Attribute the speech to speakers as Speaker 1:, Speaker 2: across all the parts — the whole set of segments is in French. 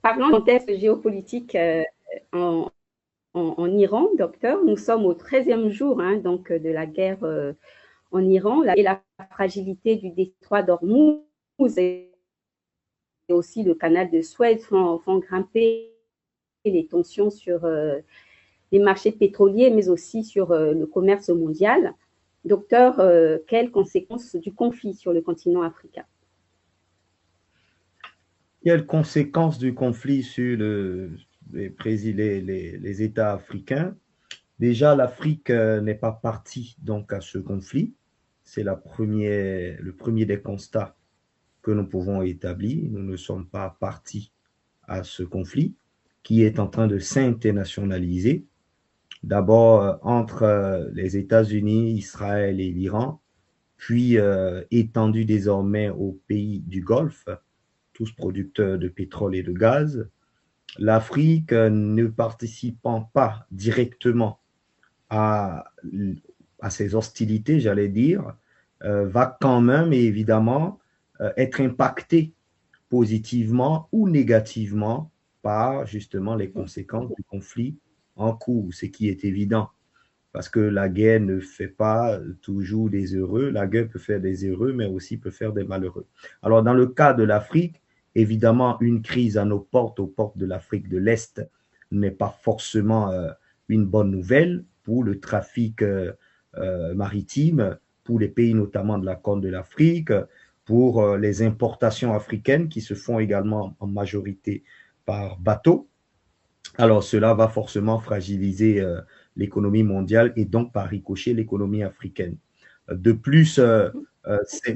Speaker 1: Parlons du contexte géopolitique en, en Iran, docteur. Nous sommes au 13e jour donc, de la guerre en Iran et la fragilité du détroit d'Ormuz et aussi le canal de Suez font grimper les tensions sur les marchés pétroliers, mais aussi sur le commerce mondial. Docteur, quelles conséquences du conflit sur le continent africain?
Speaker 2: Quelles conséquences du conflit sur les États africains? Déjà, l'Afrique n'est pas partie donc à ce conflit. C'est le premier des constats que nous pouvons établir. Nous ne sommes pas partis à ce conflit qui est en train de s'internationaliser. D'abord entre les États-Unis, Israël et l'Iran, puis étendu désormais aux pays du Golfe, tous producteurs de pétrole et de gaz. L'Afrique, ne participant pas directement à, à ces hostilités, j'allais dire, va quand même évidemment être impactée positivement ou négativement par justement les conséquences du conflit en cours, ce qui est évident. Parce que la guerre ne fait pas toujours des heureux. La guerre peut faire des heureux, mais aussi peut faire des malheureux. Alors, dans le cas de l'Afrique, évidemment, une crise à nos portes, aux portes de l'Afrique de l'Est, n'est pas forcément une bonne nouvelle pour le trafic maritime, pour les pays notamment de la Corne de l'Afrique, pour les importations africaines qui se font également en majorité par bateau. Alors, cela va forcément fragiliser l'économie mondiale et donc par ricochet l'économie africaine. De plus,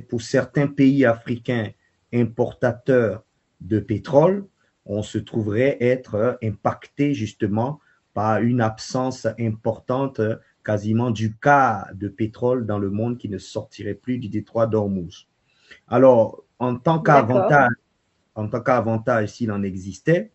Speaker 2: pour certains pays africains importateurs de pétrole, on se trouverait être impacté justement par une absence importante quasiment du quart de pétrole dans le monde qui ne sortirait plus du détroit d'Ormuz. Alors,
Speaker 1: D'accord.
Speaker 2: en tant qu'avantage s'il en existait,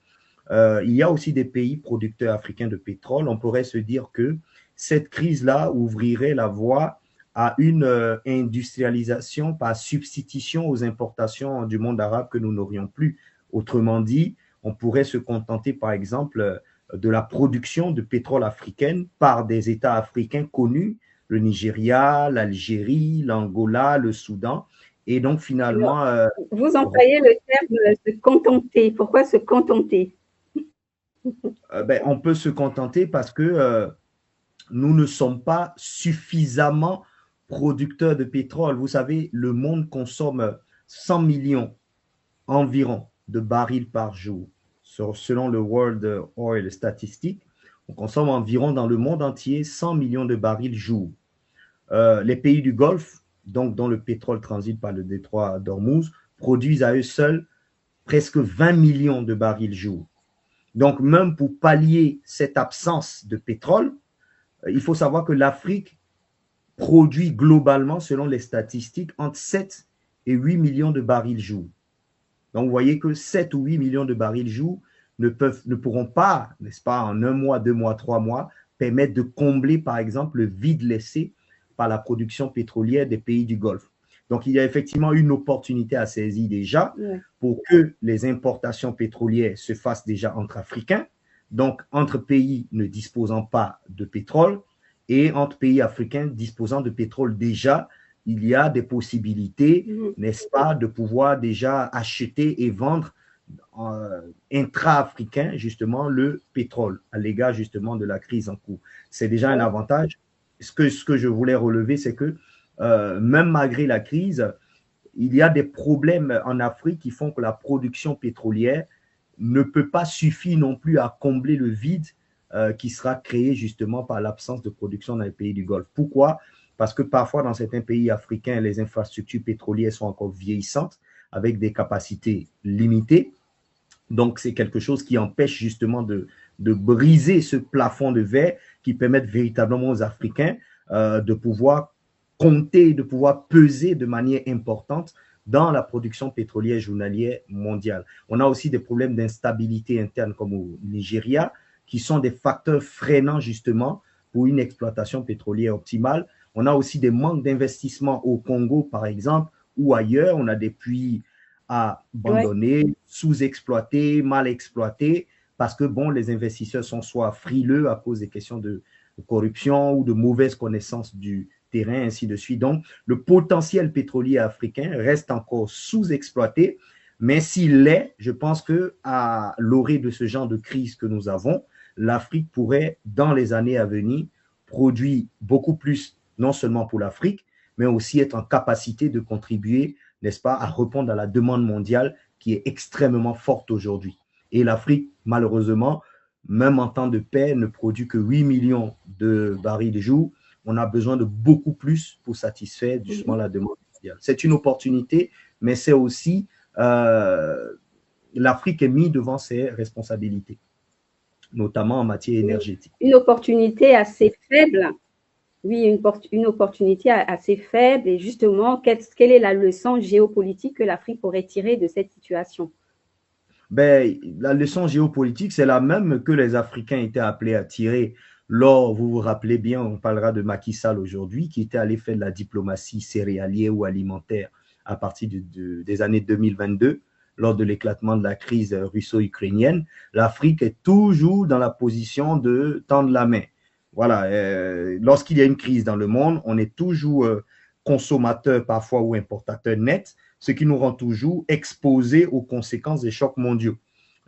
Speaker 2: il y a aussi des pays producteurs africains de pétrole. On pourrait se dire que cette crise-là ouvrirait la voie à une industrialisation par substitution aux importations du monde arabe que nous n'aurions plus. Autrement dit, on pourrait se contenter, par exemple, de la production de pétrole africaine par des États africains connus, le Nigeria, l'Algérie, l'Angola, le Soudan. Et donc,
Speaker 1: Alors,
Speaker 2: finalement,
Speaker 1: vous employez le terme se contenter. Pourquoi se contenter?
Speaker 2: ben, on peut se contenter parce que nous ne sommes pas suffisamment producteurs de pétrole. Vous savez, le monde consomme 100 millions environ de barils par jour. Selon le World Oil Statistic, on consomme environ dans le monde entier 100 millions de barils jour. Les pays du Golfe, donc dont le pétrole transite par le détroit d'Ormuz, produisent à eux seuls presque 20 millions de barils jour. Donc, même pour pallier cette absence de pétrole, il faut savoir que l'Afrique produit globalement, selon les statistiques, entre 7 et 8 millions de barils jour. Donc, vous voyez que 7 ou 8 millions de barils jour ne pourront pas, n'est-ce pas, en un mois, 2 mois, 3 mois, permettre de combler, par exemple, le vide laissé par la production pétrolière des pays du Golfe. Donc, il y a effectivement une opportunité à saisir déjà
Speaker 1: Ouais.
Speaker 2: pour que les importations pétrolières se fassent déjà entre Africains, donc entre pays ne disposant pas de pétrole et entre pays africains disposant de pétrole déjà, il y a des possibilités,
Speaker 1: Mhm.
Speaker 2: n'est-ce pas, de pouvoir déjà acheter et vendre intra-africain, justement, le pétrole à l'égard, justement, de la crise en cours. C'est déjà un avantage. Ce que je voulais relever, c'est que même malgré la crise, il y a des problèmes en Afrique qui font que la production pétrolière ne peut pas suffire non plus à combler le vide qui sera créé justement par l'absence de production dans les pays du Golfe. Pourquoi? Parce que parfois dans certains pays africains, les infrastructures pétrolières sont encore vieillissantes avec des capacités limitées. Donc, c'est quelque chose qui empêche justement de briser ce plafond de verre qui permet véritablement aux Africains de pouvoir compter, de pouvoir peser de manière importante dans la production pétrolière journalière mondiale. On a aussi des problèmes d'instabilité interne comme au Nigeria, qui sont des facteurs freinants justement pour une exploitation pétrolière optimale. On a aussi des manques d'investissement au Congo, par exemple, ou ailleurs. On a des puits
Speaker 1: Ouais.
Speaker 2: abandonnée, sous-exploitée, mal exploitée, parce que bon, les investisseurs sont soit frileux à cause des questions de corruption ou de mauvaise connaissance du terrain, ainsi de suite. Donc, le potentiel pétrolier africain reste encore sous-exploité, mais s'il l'est, je pense que à l'orée de ce genre de crise que nous avons, l'Afrique pourrait, dans les années à venir, produire beaucoup plus, non seulement pour l'Afrique, mais aussi être en capacité de contribuer, n'est-ce pas, à répondre à la demande mondiale qui est extrêmement forte aujourd'hui. Et l'Afrique, malheureusement, même en temps de paix, ne produit que 8 millions de barils de jour. On a besoin de beaucoup plus pour satisfaire justement
Speaker 1: Mhm.
Speaker 2: la demande mondiale. C'est une opportunité, mais c'est aussi l'Afrique est mise devant ses responsabilités, notamment en matière
Speaker 1: Oui.
Speaker 2: énergétique.
Speaker 1: Une opportunité assez faible. Oui, une opportunité assez faible. Et justement, quelle est la leçon géopolitique que l'Afrique pourrait tirer de cette situation?
Speaker 2: Ben, la leçon géopolitique, c'est la même que les Africains étaient appelés à tirer lors, vous vous rappelez bien, on parlera de Macky Sall aujourd'hui, qui était allé faire de la diplomatie céréalière ou alimentaire à partir des années 2022, lors de l'éclatement de la crise russo-ukrainienne. L'Afrique est toujours dans la position de tendre la main. Voilà, lorsqu'il y a une crise dans le monde, on est toujours consommateur parfois ou importateur net, ce qui nous rend toujours exposés aux conséquences des chocs mondiaux.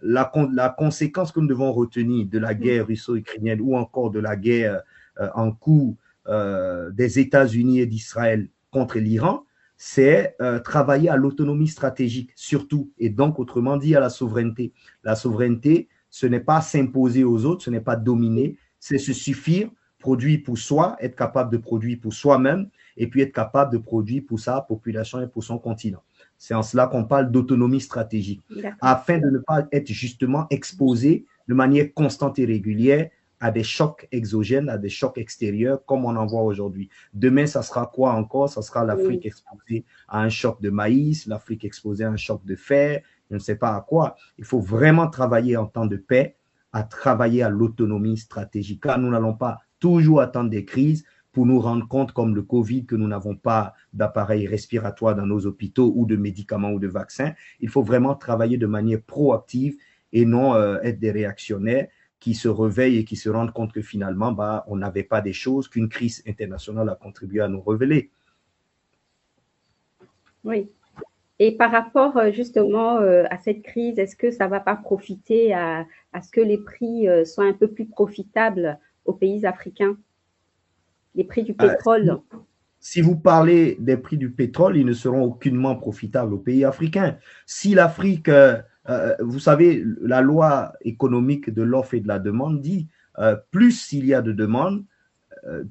Speaker 2: La conséquence que nous devons retenir de la guerre russo-ukrainienne ou encore de la guerre en cours des États-Unis et d'Israël contre l'Iran, c'est travailler à l'autonomie stratégique, surtout, et donc, autrement dit, à la souveraineté. La souveraineté, ce n'est pas s'imposer aux autres, ce n'est pas dominer, c'est se suffire, produire pour soi, être capable de produire pour soi-même, et puis être capable de produire pour sa population et pour son continent. C'est en cela qu'on parle d'autonomie stratégique,
Speaker 1: D'accord.
Speaker 2: afin de ne pas être justement exposé de manière constante et régulière à des chocs exogènes, à des chocs extérieurs, comme on en voit aujourd'hui. Demain, ça sera quoi encore? Ça sera
Speaker 1: Oui.
Speaker 2: l'Afrique exposée à un choc de maïs, l'Afrique exposée à un choc de fer, je ne sais pas à quoi. Il faut vraiment travailler en temps de paix, à travailler à l'autonomie stratégique, car nous n'allons pas toujours attendre des crises pour nous rendre compte, comme le Covid, que nous n'avons pas d'appareils respiratoires dans nos hôpitaux ou de médicaments ou de vaccins. Il faut vraiment travailler de manière proactive et non être des réactionnaires qui se réveillent et qui se rendent compte que finalement, bah, on n'avait pas des choses qu'une crise internationale a contribué à nous révéler.
Speaker 1: Oui. Et par rapport justement à cette crise, est-ce que ça ne va pas profiter à ce que les prix soient un peu plus profitables aux pays africains, les prix du
Speaker 2: Euh,
Speaker 1: pétrole?
Speaker 2: si vous parlez des prix du pétrole, ils ne seront aucunement profitables aux pays africains. Si l'Afrique, vous savez, la loi économique de l'offre et de la demande dit plus il y a de demandes,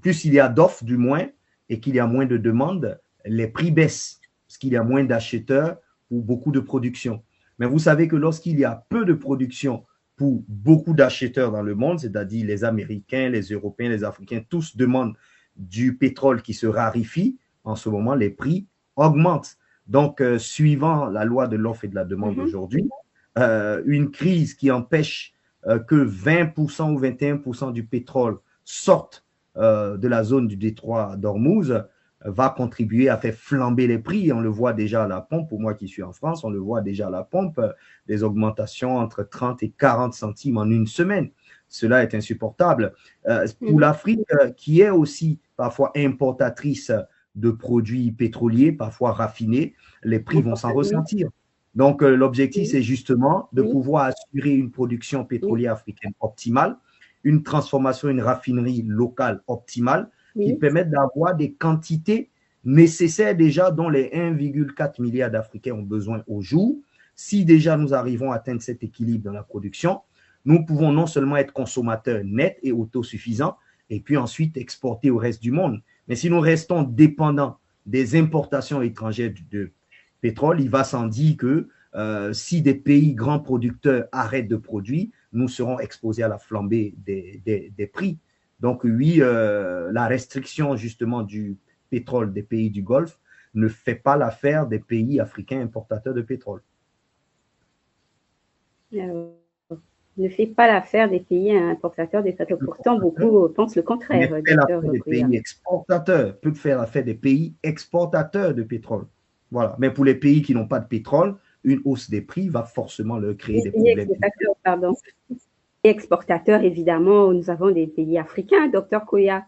Speaker 2: plus il y a d'offres du moins, et qu'il y a moins de demandes, les prix baissent, parce qu'il y a moins d'acheteurs pour beaucoup de production. Mais vous savez que lorsqu'il y a peu de production pour beaucoup d'acheteurs dans le monde, c'est-à-dire les Américains, les Européens, les Africains, tous demandent du pétrole qui se raréfie, en ce moment, les prix augmentent. Donc, suivant la loi de l'offre et de la demande
Speaker 1: Mhm.
Speaker 2: aujourd'hui, une crise qui empêche que 20% ou 21% du pétrole sorte de la zone du détroit d'Ormuz va contribuer à faire flamber les prix. On le voit déjà à la pompe, pour moi qui suis en France, on le voit déjà à la pompe, des augmentations entre 30 et 40 centimes en une semaine. Cela est insupportable. Pour
Speaker 1: Mhm.
Speaker 2: l'Afrique, qui est aussi parfois importatrice de produits pétroliers, parfois raffinés, les prix vont s'en
Speaker 1: Oui,
Speaker 2: ressentir. Donc, l'objectif,
Speaker 1: oui,
Speaker 2: c'est justement de
Speaker 1: oui,
Speaker 2: pouvoir assurer une production
Speaker 1: oui,
Speaker 2: pétrolière africaine optimale, une transformation, une raffinerie locale optimale qui
Speaker 1: oui,
Speaker 2: permettent d'avoir des quantités nécessaires déjà dont les 1,4 milliard d'Africains ont besoin au jour. Si déjà nous arrivons à atteindre cet équilibre dans la production, nous pouvons non seulement être consommateurs nets et autosuffisants, et puis ensuite exporter au reste du monde. Mais si nous restons dépendants des importations étrangères de pétrole, il va sans dire que si des pays grands producteurs arrêtent de produire, nous serons exposés à la flambée des prix. Donc oui, la restriction justement du pétrole des pays du Golfe ne fait pas l'affaire des pays africains importateurs de pétrole.
Speaker 1: euh, ne fait pas l'affaire des pays importateurs des pétrole. Pourtant, beaucoup pensent le contraire,
Speaker 2: Mais fait
Speaker 1: docteur
Speaker 2: l'affaire des
Speaker 1: Brouillard.
Speaker 2: pays exportateurs, peut faire l'affaire des pays exportateurs de pétrole. Voilà. Mais pour les pays qui n'ont pas de pétrole, une hausse des prix va forcément leur créer
Speaker 1: Les
Speaker 2: des
Speaker 1: pays
Speaker 2: problèmes.
Speaker 1: exportateurs, pardon. Et exportateurs, évidemment, nous avons des pays africains, docteur Koya.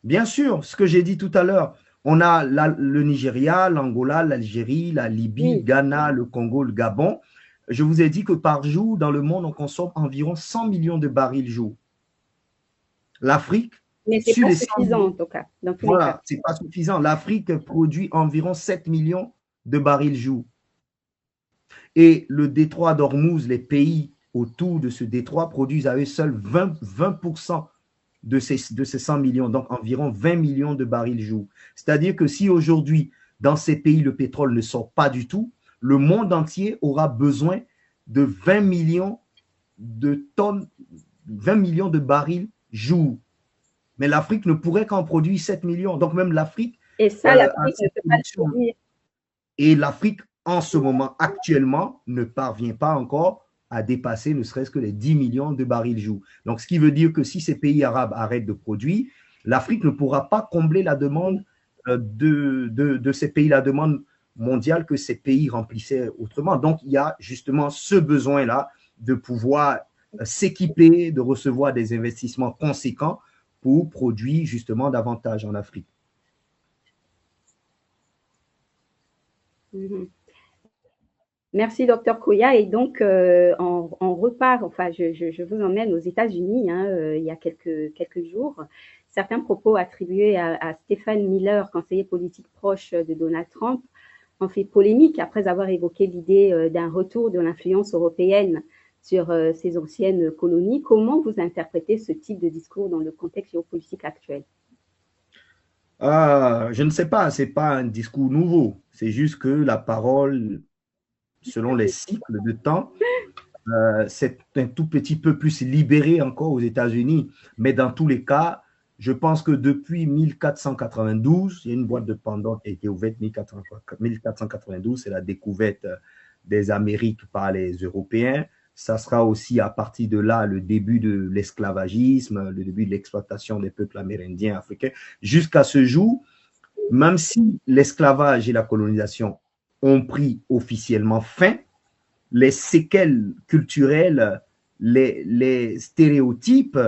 Speaker 2: Bien sûr, ce que j'ai dit tout à l'heure, on a le Nigeria, l'Angola, l'Algérie, la Libye,
Speaker 1: Oui,
Speaker 2: Ghana, le Congo, le Gabon. Je vous ai dit que par jour, dans le monde, on consomme environ 100 millions de barils jour. L'Afrique,
Speaker 1: mais ce n'est
Speaker 2: sur
Speaker 1: pas
Speaker 2: les 100
Speaker 1: suffisant
Speaker 2: millions,
Speaker 1: en tout cas, dans tous les cas.
Speaker 2: voilà, c'est pas suffisant. L'Afrique produit environ 7 millions de barils jour. Et le détroit d'Ormuz, les pays autour de ce détroit produisent à eux seuls 20% de ces 100 millions, donc environ 20 millions de barils jour. C'est-à-dire que si aujourd'hui, dans ces pays, le pétrole ne sort pas du tout, le monde entier aura besoin de 20 millions de tonnes, 20 millions de barils jour. Mais l'Afrique ne pourrait qu'en produire 7 millions. Donc même l'Afrique
Speaker 1: Et ça,
Speaker 2: a
Speaker 1: l'Afrique ne
Speaker 2: cette
Speaker 1: peut pas le
Speaker 2: production.
Speaker 1: produire.
Speaker 2: Et l'Afrique, en ce moment, actuellement, ne parvient pas encore à dépasser ne serait-ce que les 10 millions de barils jour. Donc, ce qui veut dire que si ces pays arabes arrêtent de produire, l'Afrique ne pourra pas combler la demande de ces pays, la demande mondiale que ces pays remplissaient autrement. Donc, il y a justement ce besoin-là de pouvoir s'équiper, de recevoir des investissements conséquents pour produire justement davantage en Afrique.
Speaker 1: Merci, docteur Koya. Et donc, on repart, enfin, je vous emmène aux États-Unis hein, il y a quelques jours. Certains propos attribués à Stephen Miller, conseiller politique proche de Donald Trump, ont fait polémique après avoir évoqué l'idée d'un retour de l'influence européenne sur ces anciennes colonies. Comment vous interprétez ce type de discours dans le contexte géopolitique actuel?
Speaker 2: Je ne sais pas, ce n'est pas un discours nouveau. C'est juste que la parole, selon les cycles de temps, c'est un tout petit peu plus libéré encore aux États-Unis. Mais dans tous les cas, je pense que depuis 1492, il y a une boîte de Pandore qui a été ouverte 1492, c'est la découverte des Amériques par les Européens. Ça sera aussi à partir de là le début de l'esclavagisme, le début de l'exploitation des peuples amérindiens, africains. Jusqu'à ce jour, même si l'esclavage et la colonisation ont pris officiellement fin, les séquelles culturelles, les stéréotypes,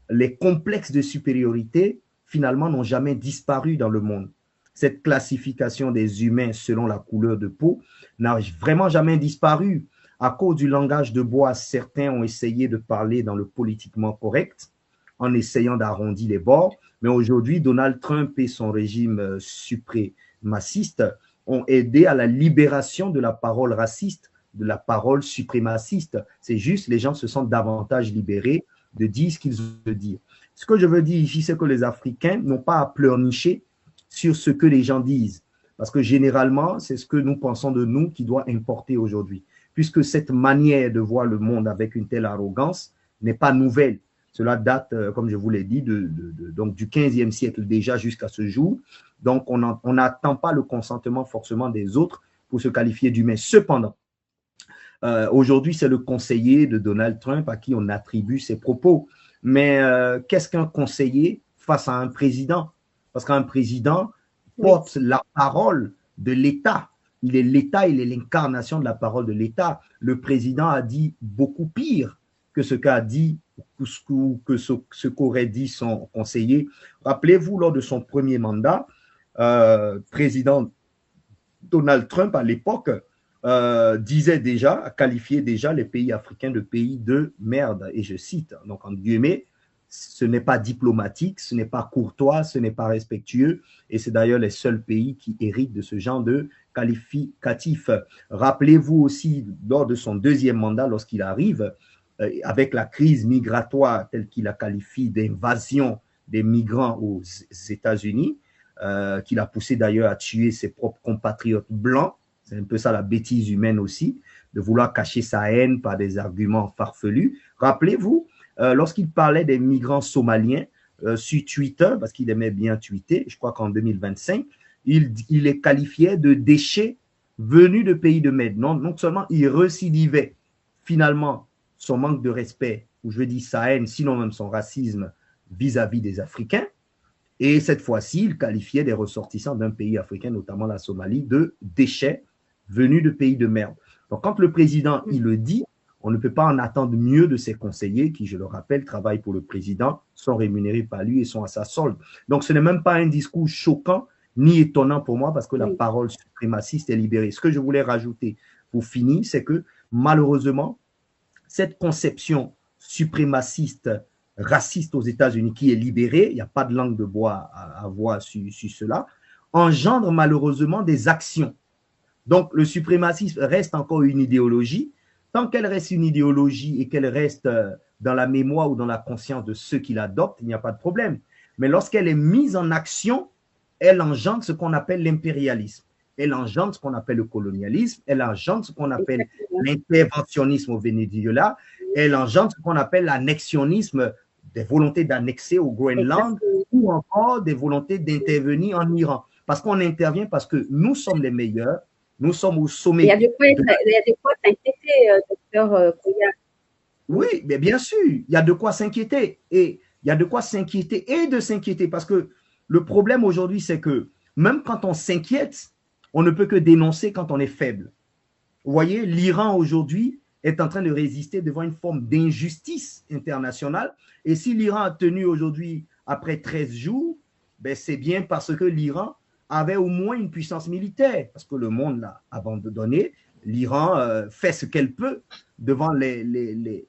Speaker 2: les complexes de supériorité, finalement, n'ont jamais disparu dans le monde. Cette classification des humains selon la couleur de peau n'a vraiment jamais disparu. À cause du langage de bois, certains ont essayé de parler dans le politiquement correct, en essayant d'arrondir les bords. Mais aujourd'hui, Donald Trump et son régime suprémaciste ont aidé à la libération de la parole raciste, de la parole suprémaciste. C'est juste, les gens se sentent davantage libérés de dire ce qu'ils veulent dire. Ce que je veux dire ici, c'est que les Africains n'ont pas à pleurnicher sur ce que les gens disent. Parce que généralement, c'est ce que nous pensons de nous qui doit importer aujourd'hui. Puisque cette manière de voir le monde avec une telle arrogance n'est pas nouvelle. Cela date, comme je vous l'ai dit, donc du 15e siècle déjà jusqu'à ce jour. Donc, on n'attend pas le consentement forcément des autres pour se qualifier d'humain. Cependant, aujourd'hui, c'est le conseiller de Donald Trump à qui on attribue ses propos. Mais qu'est-ce qu'un conseiller face à un président? Parce qu'un président porte la parole de l'État. Il est l'État, il est l'incarnation de la parole de l'État. Le président a dit beaucoup pire que ce qu'a dit, que ce qu'aurait dit son conseiller. Rappelez-vous, lors de son premier mandat, président Donald Trump, à l'époque, disait déjà, qualifiait déjà les pays africains de pays de merde. Et je cite, donc en guillemets, ce n'est pas diplomatique, ce n'est pas courtois, ce n'est pas respectueux. Et c'est d'ailleurs les seuls pays qui héritent de ce genre de qualificatif. Rappelez-vous aussi, lors de son deuxième mandat, lorsqu'il arrive, avec la crise migratoire telle qu'il la qualifie d'invasion des migrants aux États-Unis, qu'il a poussé d'ailleurs à tuer ses propres compatriotes blancs. C'est un peu ça la bêtise humaine aussi, de vouloir cacher sa haine par des arguments farfelus. Rappelez-vous, lorsqu'il parlait des migrants somaliens sur Twitter, parce qu'il aimait bien tweeter, je crois qu'en 2025, il les qualifiait de déchets venus de pays de Med. Non seulement il recidivait finalement son manque de respect, ou je veux dire sa haine, sinon même son racisme vis-à-vis des Africains, et cette fois-ci, il qualifiait des ressortissants d'un pays africain, notamment la Somalie, de déchets venus de pays de merde. Donc, quand le président, il le dit, on ne peut pas en attendre mieux de ses conseillers qui, je le rappelle, travaillent pour le président, sont rémunérés par lui et sont à sa solde. Donc, ce n'est même pas un discours choquant ni étonnant pour moi parce que la parole suprémaciste est libérée. Ce que je voulais rajouter pour finir, c'est que malheureusement, cette conception suprémaciste, raciste aux États-Unis qui est libérée, il n'y a pas de langue de bois à avoir sur cela, engendre malheureusement des actions. Donc, le suprémacisme reste encore une idéologie. Tant qu'elle reste une idéologie et qu'elle reste dans la mémoire ou dans la conscience de ceux qui l'adoptent, il n'y a pas de problème. Mais lorsqu'elle est mise en action, elle engendre ce qu'on appelle l'impérialisme. Elle engendre ce qu'on appelle le colonialisme. Elle engendre ce qu'on appelle l'interventionnisme au Venezuela. Elle engendre ce qu'on appelle l'annexionnisme, des volontés d'annexer au Groenland ou encore des volontés d'intervenir en Iran. Parce qu'on intervient parce que nous sommes les meilleurs. Nous sommes au sommet.
Speaker 1: Il y a de quoi s'inquiéter, docteur Koya.
Speaker 2: Oui, mais bien sûr, il y a de quoi s'inquiéter. Et il y a de quoi s'inquiéter et de s'inquiéter. Parce que le problème aujourd'hui, c'est que même quand on s'inquiète, on ne peut que dénoncer quand on est faible. Vous voyez, l'Iran aujourd'hui est en train de résister devant une forme d'injustice internationale. Et si l'Iran a tenu aujourd'hui, après 13 jours, ben c'est bien parce que l'Iran avait au moins une puissance militaire, parce que le monde l'a abandonné. L'Iran fait ce qu'elle peut devant les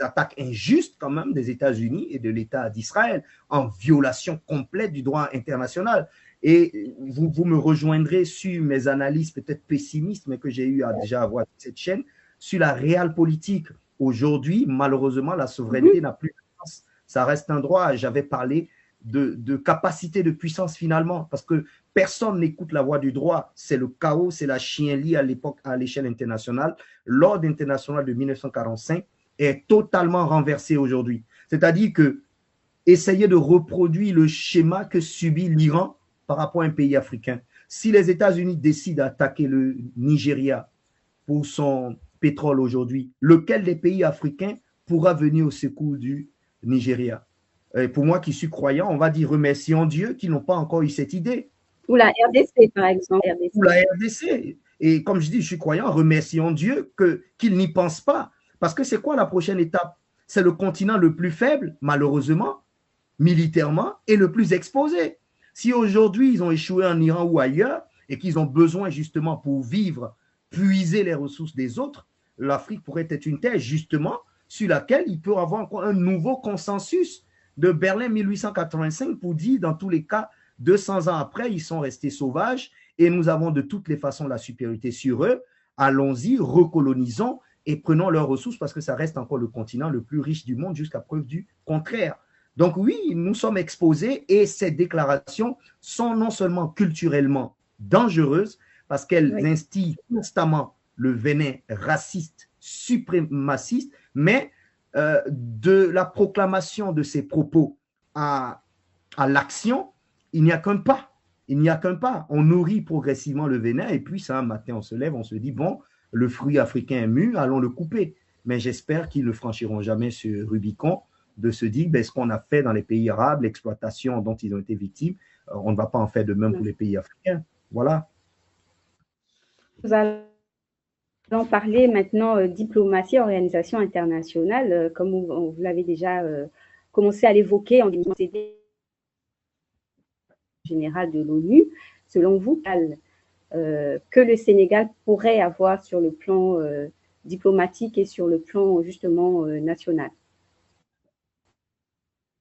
Speaker 2: attaques injustes quand même des États-Unis et de l'État d'Israël, en violation complète du droit international. Et vous me rejoindrez sur mes analyses peut-être pessimistes, mais que j'ai eu à déjà avoir cette chaîne, sur la réelle politique. Aujourd'hui, malheureusement, la souveraineté n'a plus de sens. Ça reste un droit. J'avais parlé de capacité de puissance finalement, parce que personne n'écoute la voix du droit. C'est le chaos, c'est la chienlit à l'époque à l'échelle internationale. L'ordre international de 1945 est totalement renversé aujourd'hui. C'est-à-dire que essayer de reproduire le schéma que subit l'Iran par rapport à un pays africain. Si les États-Unis décident d'attaquer le Nigeria pour son pétrole aujourd'hui, lequel des pays africains pourra venir au secours du Nigeria? Et pour moi qui suis croyant, on va dire remercions Dieu qu'ils n'ont pas encore eu cette idée.
Speaker 1: Ou la RDC, par exemple.
Speaker 2: Ou la RDC. Et comme je dis, je suis croyant, remercions Dieu qu'ils n'y pensent pas. Parce que c'est quoi la prochaine étape? C'est le continent le plus faible, malheureusement, militairement, et le plus exposé. Si aujourd'hui, ils ont échoué en Iran ou ailleurs, et qu'ils ont besoin justement pour vivre, puiser les ressources des autres, l'Afrique pourrait être une terre justement sur laquelle il peut avoir encore un nouveau consensus de Berlin 1885 pour dire, dans tous les cas, 200 ans après, ils sont restés sauvages et nous avons de toutes les façons la supériorité sur eux. Allons-y, recolonisons et prenons leurs ressources parce que ça reste encore le continent le plus riche du monde jusqu'à preuve du contraire. Donc oui, nous sommes exposés et ces déclarations sont non seulement culturellement dangereuses parce qu'elles instillent constamment le venin raciste, suprémaciste, mais de la proclamation de ces propos à l'action, il n'y a qu'un pas. Il n'y a qu'un pas. On nourrit progressivement le venin et puis ça, un matin, on se lève, on se dit, bon, le fruit africain est mûr, allons le couper. Mais j'espère qu'ils ne franchiront jamais ce Rubicon de se dire, ben, ce qu'on a fait dans les pays arabes, l'exploitation dont ils ont été victimes, on ne va pas en faire de même pour les pays africains. Voilà.
Speaker 1: Nous allons parler maintenant diplomatie, organisation internationale, comme vous l'avez déjà commencé à l'évoquer en CD général de l'ONU. Selon vous, que le Sénégal pourrait avoir sur le plan diplomatique et sur le plan justement national?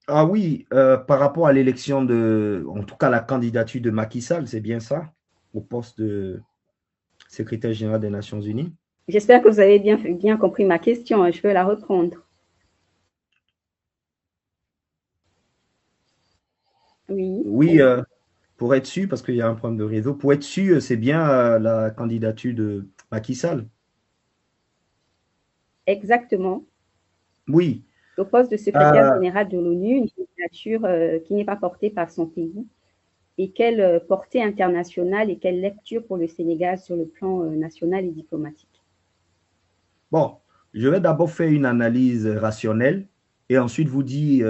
Speaker 2: Ah oui, par rapport à l'élection en tout cas la candidature de Macky Sall, c'est bien ça, au poste de secrétaire général des Nations Unies.
Speaker 1: J'espère que vous avez bien compris ma question. Je vais la reprendre. Oui.
Speaker 2: Oui, pour être sûr, parce qu'il y a un problème de réseau, pour être sûr, c'est bien la candidature de Macky Sall.
Speaker 1: Exactement.
Speaker 2: Oui.
Speaker 1: Au poste de secrétaire général de l'ONU, une candidature qui n'est pas portée par son pays. Et quelle portée internationale et quelle lecture pour le Sénégal sur le plan national et diplomatique?
Speaker 2: Bon, je vais d'abord faire une analyse rationnelle et ensuite vous dire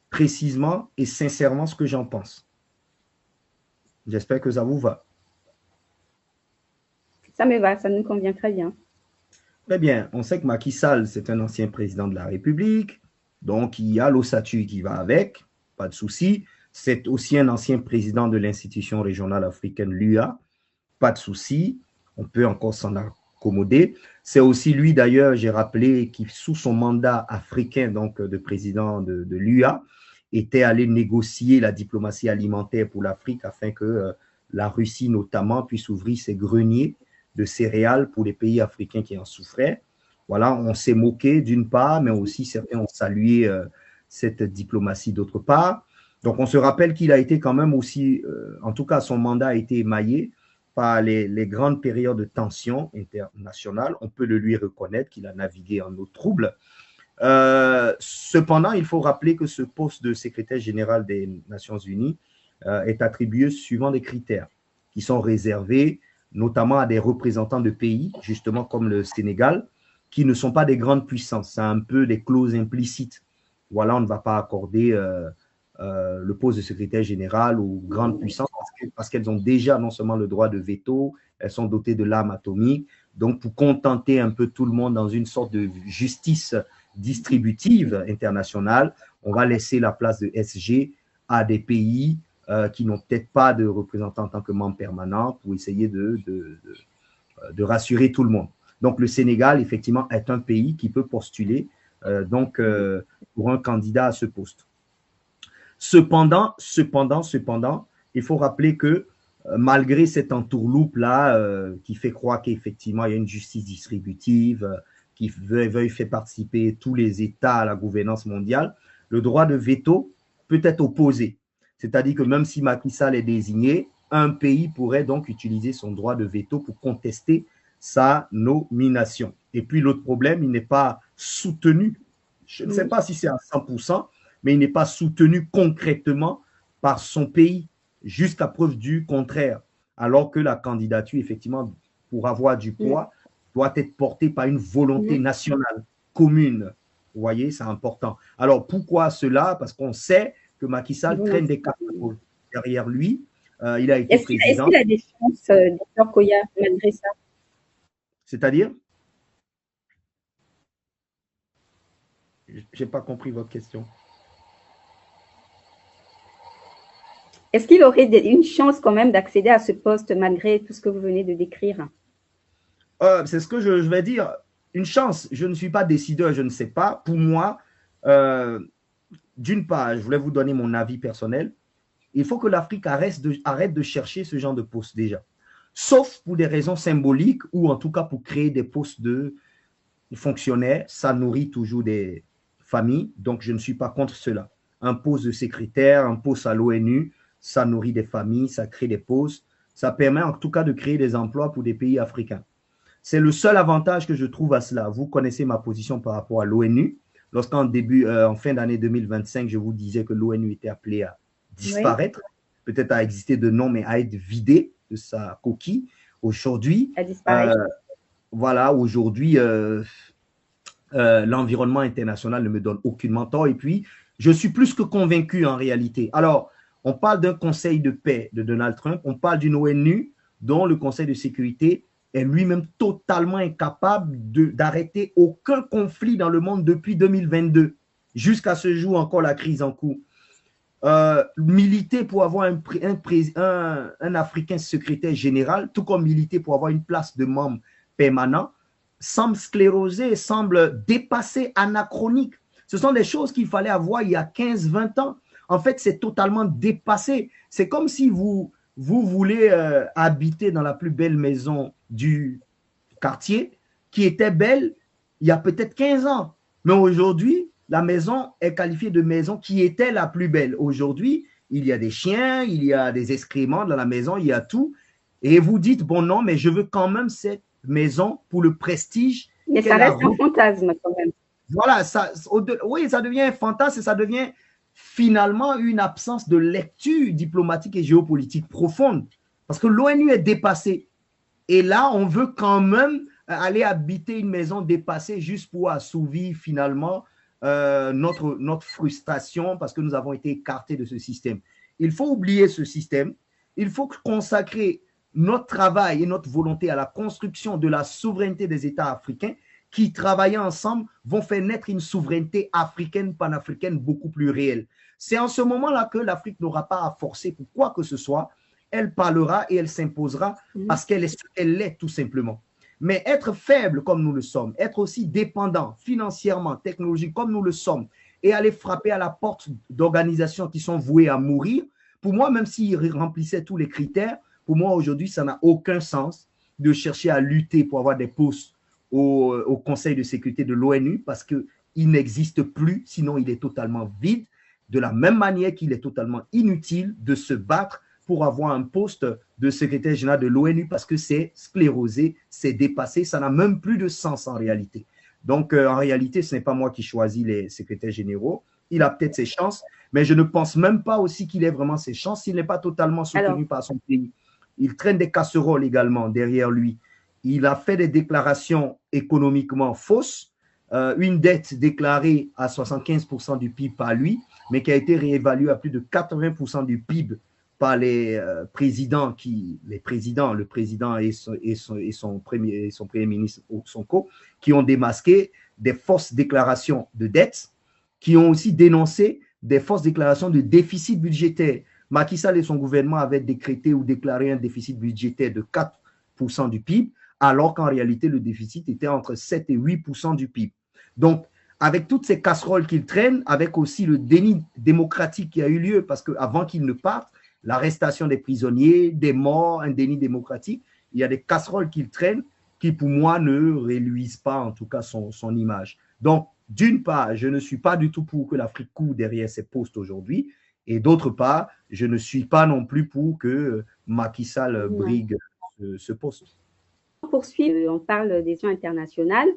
Speaker 2: précisément et sincèrement ce que j'en pense. J'espère que ça vous va.
Speaker 1: Ça me va, ça nous convient très bien.
Speaker 2: Très bien. On sait que Macky Sall, c'est un ancien président de la République. Donc, il y a l'ossature qui va avec. Pas de souci. C'est aussi un ancien président de l'institution régionale africaine, l'UA. Pas de souci. On peut encore s'en accommoder. C'est aussi lui, d'ailleurs, j'ai rappelé, qui, sous son mandat africain, donc de président de l'UA, était allé négocier la diplomatie alimentaire pour l'Afrique afin que la Russie, notamment, puisse ouvrir ses greniers de céréales pour les pays africains qui en souffraient. Voilà, on s'est moqué d'une part, mais aussi certains ont salué cette diplomatie d'autre part. Donc, on se rappelle qu'il a été quand même aussi, en tout cas, son mandat a été émaillé par les grandes périodes de tension internationale. On peut le lui reconnaître qu'il a navigué en eau trouble. Cependant, il faut rappeler que ce poste de secrétaire général des Nations Unies est attribué suivant des critères qui sont réservés notamment à des représentants de pays, justement comme le Sénégal, qui ne sont pas des grandes puissances. C'est un peu des clauses implicites. Voilà, on ne va pas accorder le poste de secrétaire général aux grandes puissances parce qu'elles ont déjà non seulement le droit de veto, elles sont dotées de l'arme atomique. Donc, pour contenter un peu tout le monde dans une sorte de justice distributive internationale, on va laisser la place de SG à des pays qui n'ont peut-être pas de représentants en tant que membres permanents pour essayer de rassurer tout le monde. Donc, le Sénégal, effectivement, est un pays qui peut postuler pour un candidat à ce poste. Cependant, il faut rappeler que malgré cette entourloupe-là qui fait croire qu'effectivement, il y a une justice distributive, qui veuille faire participer tous les États à la gouvernance mondiale, le droit de veto peut être opposé. C'est-à-dire que même si Macky Sall est désigné, un pays pourrait donc utiliser son droit de veto pour contester sa nomination. Et puis l'autre problème, il n'est pas soutenu, je ne sais pas si c'est à 100%, mais il n'est pas soutenu concrètement par son pays, jusqu'à preuve du contraire. Alors que la candidature, effectivement, pour avoir du poids, doit être portée par une volonté nationale, commune. Vous voyez, c'est important. Alors, pourquoi cela? Parce qu'on sait que Macky Sall traîne des cartes derrière lui. Il a été président.
Speaker 1: Est-ce qu'il a des chances, Dr Koya, malgré ça?
Speaker 2: C'est-à-dire? Je n'ai pas compris votre question.
Speaker 1: Est-ce qu'il aurait une chance quand même d'accéder à ce poste malgré tout ce que vous venez de décrire?
Speaker 2: C'est ce que je vais dire. Une chance. Je ne suis pas décideur, je ne sais pas. Pour moi, d'une part, je voulais vous donner mon avis personnel. Il faut que l'Afrique arrête de chercher ce genre de poste déjà. Sauf pour des raisons symboliques ou en tout cas pour créer des postes de fonctionnaires. Ça nourrit toujours des familles. Donc, je ne suis pas contre cela. Un poste de secrétaire, un poste à l'ONU, ça nourrit des familles, ça crée des postes. Ça permet en tout cas de créer des emplois pour des pays africains. C'est le seul avantage que je trouve à cela. Vous connaissez ma position par rapport à l'ONU. Lorsqu'en fin d'année 2025, je vous disais que l'ONU était appelée à disparaître, peut-être à exister de nom, mais à être vidée de sa coquille. Aujourd'hui, aujourd'hui, l'environnement international ne me donne aucunement tort. Et puis, je suis plus que convaincu en réalité. Alors, on parle d'un conseil de paix de Donald Trump, on parle d'une ONU dont le conseil de sécurité est lui-même totalement incapable d'arrêter aucun conflit dans le monde depuis 2022. Jusqu'à ce jour, encore la crise en cours. Militer pour avoir un Africain secrétaire général, tout comme militer pour avoir une place de membre permanent, semble sclérosé, semble dépassé, anachronique. Ce sont des choses qu'il fallait avoir il y a 15-20 ans. En fait, c'est totalement dépassé. C'est comme si vous voulez habiter dans la plus belle maison du quartier, qui était belle il y a peut-être 15 ans. Mais aujourd'hui, la maison est qualifiée de maison qui était la plus belle. Aujourd'hui, il y a des chiens, il y a des excréments dans la maison, il y a tout. Et vous dites, bon non, mais je veux quand même cette maison pour le prestige.
Speaker 1: Mais ça reste un fantasme quand même.
Speaker 2: Voilà, oui, ça devient un fantasme et ça devient finalement une absence de lecture diplomatique et géopolitique profonde. Parce que l'ONU est dépassée. Et là, on veut quand même aller habiter une maison dépassée juste pour assouvir finalement notre frustration parce que nous avons été écartés de ce système. Il faut oublier ce système. Il faut consacrer notre travail et notre volonté à la construction de la souveraineté des États africains qui, travaillant ensemble, vont faire naître une souveraineté africaine, panafricaine beaucoup plus réelle. C'est en ce moment-là que l'Afrique n'aura pas à forcer pour quoi que ce soit. Elle parlera et elle s'imposera parce qu'elle est ce qu'elle est, tout simplement. Mais être faible comme nous le sommes, être aussi dépendant financièrement, technologique comme nous le sommes, et aller frapper à la porte d'organisations qui sont vouées à mourir, pour moi, même s'ils remplissaient tous les critères, pour moi, aujourd'hui, ça n'a aucun sens de chercher à lutter pour avoir des postes au Conseil de sécurité de l'ONU parce qu'il n'existe plus, sinon il est totalement vide, de la même manière qu'il est totalement inutile de se battre pour avoir un poste de secrétaire général de l'ONU parce que c'est sclérosé, c'est dépassé, ça n'a même plus de sens en réalité. Donc, en réalité, ce n'est pas moi qui choisis les secrétaires généraux. Il a peut-être ses chances, mais je ne pense même pas aussi qu'il ait vraiment ses chances s'il n'est pas totalement soutenu par son pays. Il traîne des casseroles également derrière lui. Il a fait des déclarations économiquement fausses, une dette déclarée à 75% du PIB par lui, mais qui a été réévaluée à plus de 80% du PIB par les présidents, le président et son premier ministre Sonko, qui ont démasqué des fausses déclarations de dette, qui ont aussi dénoncé des fausses déclarations de déficit budgétaire. Macky Sall et son gouvernement avaient décrété ou déclaré un déficit budgétaire de 4% du PIB, alors qu'en réalité, le déficit était entre 7 et 8% du PIB. Donc, avec toutes ces casseroles qu'il traîne, avec aussi le déni démocratique qui a eu lieu, parce qu'avant qu'il ne parte, l'arrestation des prisonniers, des morts, un déni démocratique, il y a des casseroles qu'il traîne qui, pour moi, ne réluisent pas, en tout cas, son image. Donc, d'une part, je ne suis pas du tout pour que l'Afrique court derrière ses postes aujourd'hui, et d'autre part, je ne suis pas non plus pour que Macky Sall brigue ce poste.
Speaker 1: Poursuivre, on parle des élections internationales.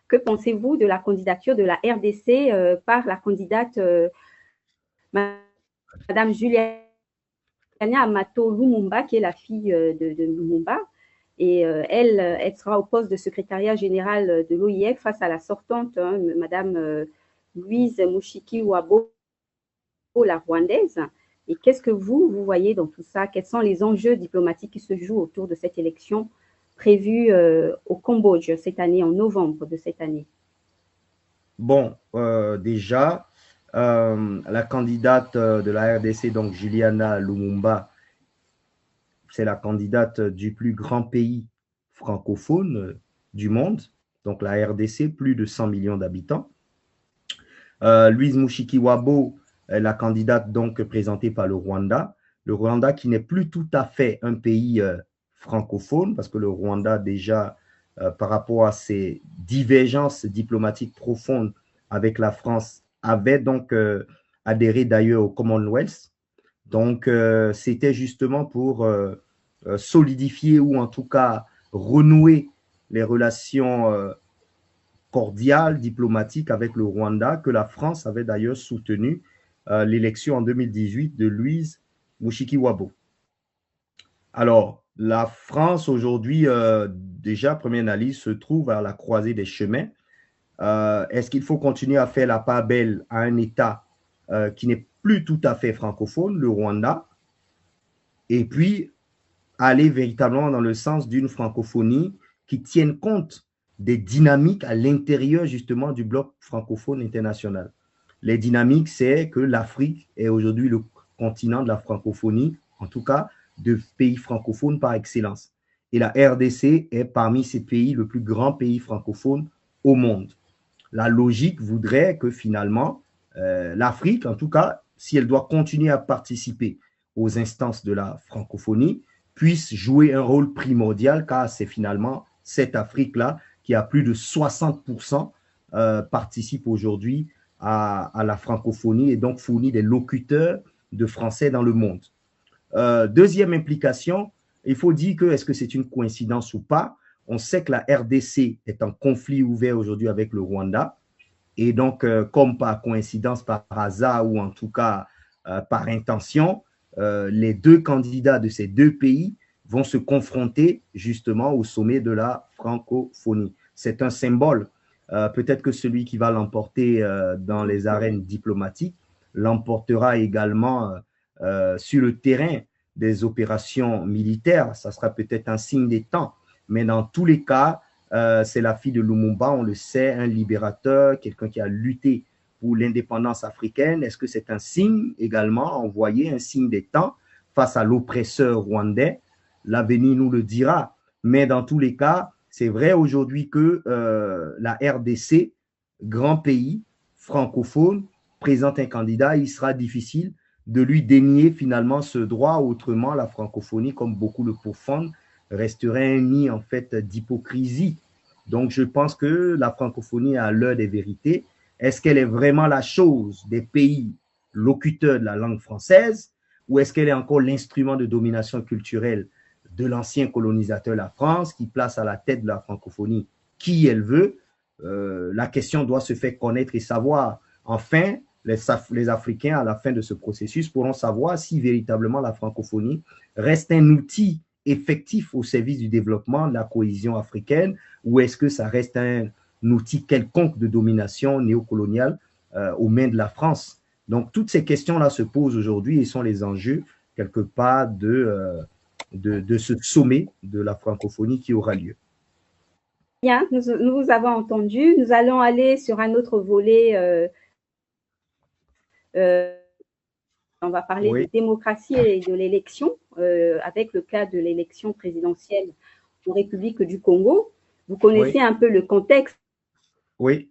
Speaker 1: Que pensez-vous de la candidature de la RDC par la candidate Madame Juliana Amato Lumumba, qui est la fille de Lumumba? Et elle sera au poste de secrétariat général de l'OIF face à la sortante, Madame Louise Mushikiwabo, la rwandaise. Et qu'est-ce que vous voyez dans tout ça? Quels sont les enjeux diplomatiques qui se jouent autour de cette élection prévue au Cambodge cette année, en novembre de cette année?
Speaker 2: Bon, déjà, la candidate de la RDC, donc Juliana Lumumba, c'est la candidate du plus grand pays francophone du monde, donc la RDC, plus de 100 millions d'habitants. Louise Mushikiwabo, la candidate donc présentée par le Rwanda qui n'est plus tout à fait un pays francophone, parce que le Rwanda déjà, par rapport à ses divergences diplomatiques profondes avec la France, avait donc adhéré d'ailleurs au Commonwealth. Donc, c'était justement pour solidifier ou en tout cas renouer les relations cordiales, diplomatiques avec le Rwanda, que la France avait d'ailleurs soutenu l'élection en 2018 de Louise Mushikiwabo. Alors, la France aujourd'hui, déjà, première analyse, se trouve à la croisée des chemins. Est-ce qu'il faut continuer à faire la part belle à un État qui n'est plus tout à fait francophone, le Rwanda, et puis aller véritablement dans le sens d'une francophonie qui tienne compte des dynamiques à l'intérieur justement du bloc francophone international. Les dynamiques, c'est que l'Afrique est aujourd'hui le continent de la francophonie, en tout cas de pays francophones par excellence. Et la RDC est parmi ces pays le plus grand pays francophone au monde. La logique voudrait que finalement, l'Afrique, en tout cas, si elle doit continuer à participer aux instances de la francophonie, puisse jouer un rôle primordial, car c'est finalement cette Afrique-là qui a plus de 60% participe aujourd'hui à la francophonie et donc fournit des locuteurs de français dans le monde. Deuxième implication, il faut dire que est-ce que c'est une coïncidence ou pas? On sait que la RDC est en conflit ouvert aujourd'hui avec le Rwanda. Et donc, comme par coïncidence, par hasard ou en tout cas par intention, les deux candidats de ces deux pays vont se confronter justement au sommet de la francophonie. C'est un symbole. Peut-être que celui qui va l'emporter dans les arènes diplomatiques l'emportera également sur le terrain des opérations militaires. Ça sera peut-être un signe des temps. Mais dans tous les cas, c'est la fille de Lumumba, on le sait, un libérateur, quelqu'un qui a lutté pour l'indépendance africaine. Est-ce que c'est un signe également envoyé, un signe des temps face à l'oppresseur rwandais? L'avenir nous le dira. Mais dans tous les cas, c'est vrai aujourd'hui que la RDC, grand pays francophone, présente un candidat, il sera difficile de lui dénier finalement ce droit. Autrement, la francophonie, comme beaucoup le pourfendent, resterait un nid en fait d'hypocrisie. Donc, je pense que la francophonie est à l'heure des vérités. Est-ce qu'elle est vraiment la chose des pays locuteurs de la langue française ou est-ce qu'elle est encore l'instrument de domination culturelle de l'ancien colonisateur, la France, qui place à la tête de la francophonie qui elle veut? La question doit se faire connaître et savoir. Enfin, les Africains, à la fin de ce processus, pourront savoir si véritablement la francophonie reste un outil effectif au service du développement, de la cohésion africaine, ou est-ce que ça reste un outil quelconque de domination néocoloniale aux mains de la France? Donc, toutes ces questions-là se posent aujourd'hui et sont les enjeux, quelque part, de ce sommet de la francophonie qui aura lieu.
Speaker 1: Bien, nous vous avons entendu. Nous allons aller sur un autre volet. On va parler de démocratie et de l'élection, avec le cas de l'élection présidentielle en République du Congo. Vous connaissez un peu le contexte.
Speaker 2: Oui.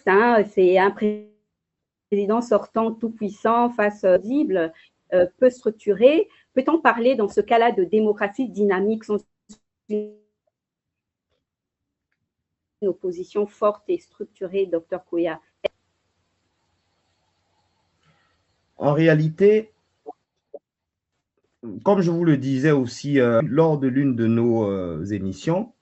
Speaker 1: C'est un président sortant tout puissant, face visible, peu structuré. Peut-on parler dans ce cas-là de démocratie dynamique sans une opposition forte et structurée, Dr Kouya?
Speaker 2: En réalité, comme je vous le disais aussi lors de l'une de nos émissions,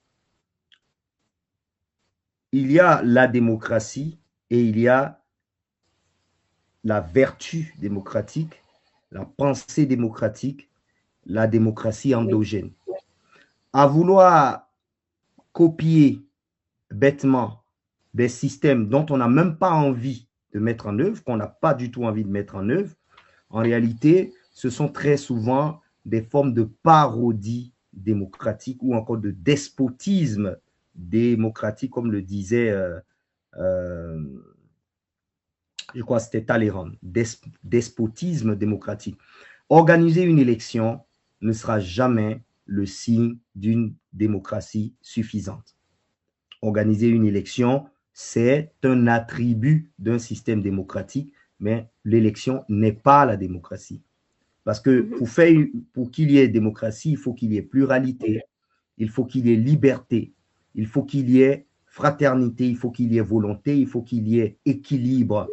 Speaker 2: il y a la démocratie et il y a la vertu démocratique, la pensée démocratique, la démocratie endogène. À vouloir copier bêtement des systèmes dont on n'a même pas envie de mettre en œuvre, qu'on n'a pas du tout envie de mettre en œuvre, en réalité, ce sont très souvent des formes de parodie démocratique ou encore de despotisme démocratique, comme le disait, je crois que c'était Talleyrand, despotisme démocratique. Organiser une élection ne sera jamais le signe d'une démocratie suffisante. Organiser une élection, c'est un attribut d'un système démocratique, mais l'élection n'est pas la démocratie. Parce que pour qu'il y ait démocratie, il faut qu'il y ait pluralité, il faut qu'il y ait liberté, il faut qu'il y ait fraternité, il faut qu'il y ait volonté, il faut qu'il y ait équilibre,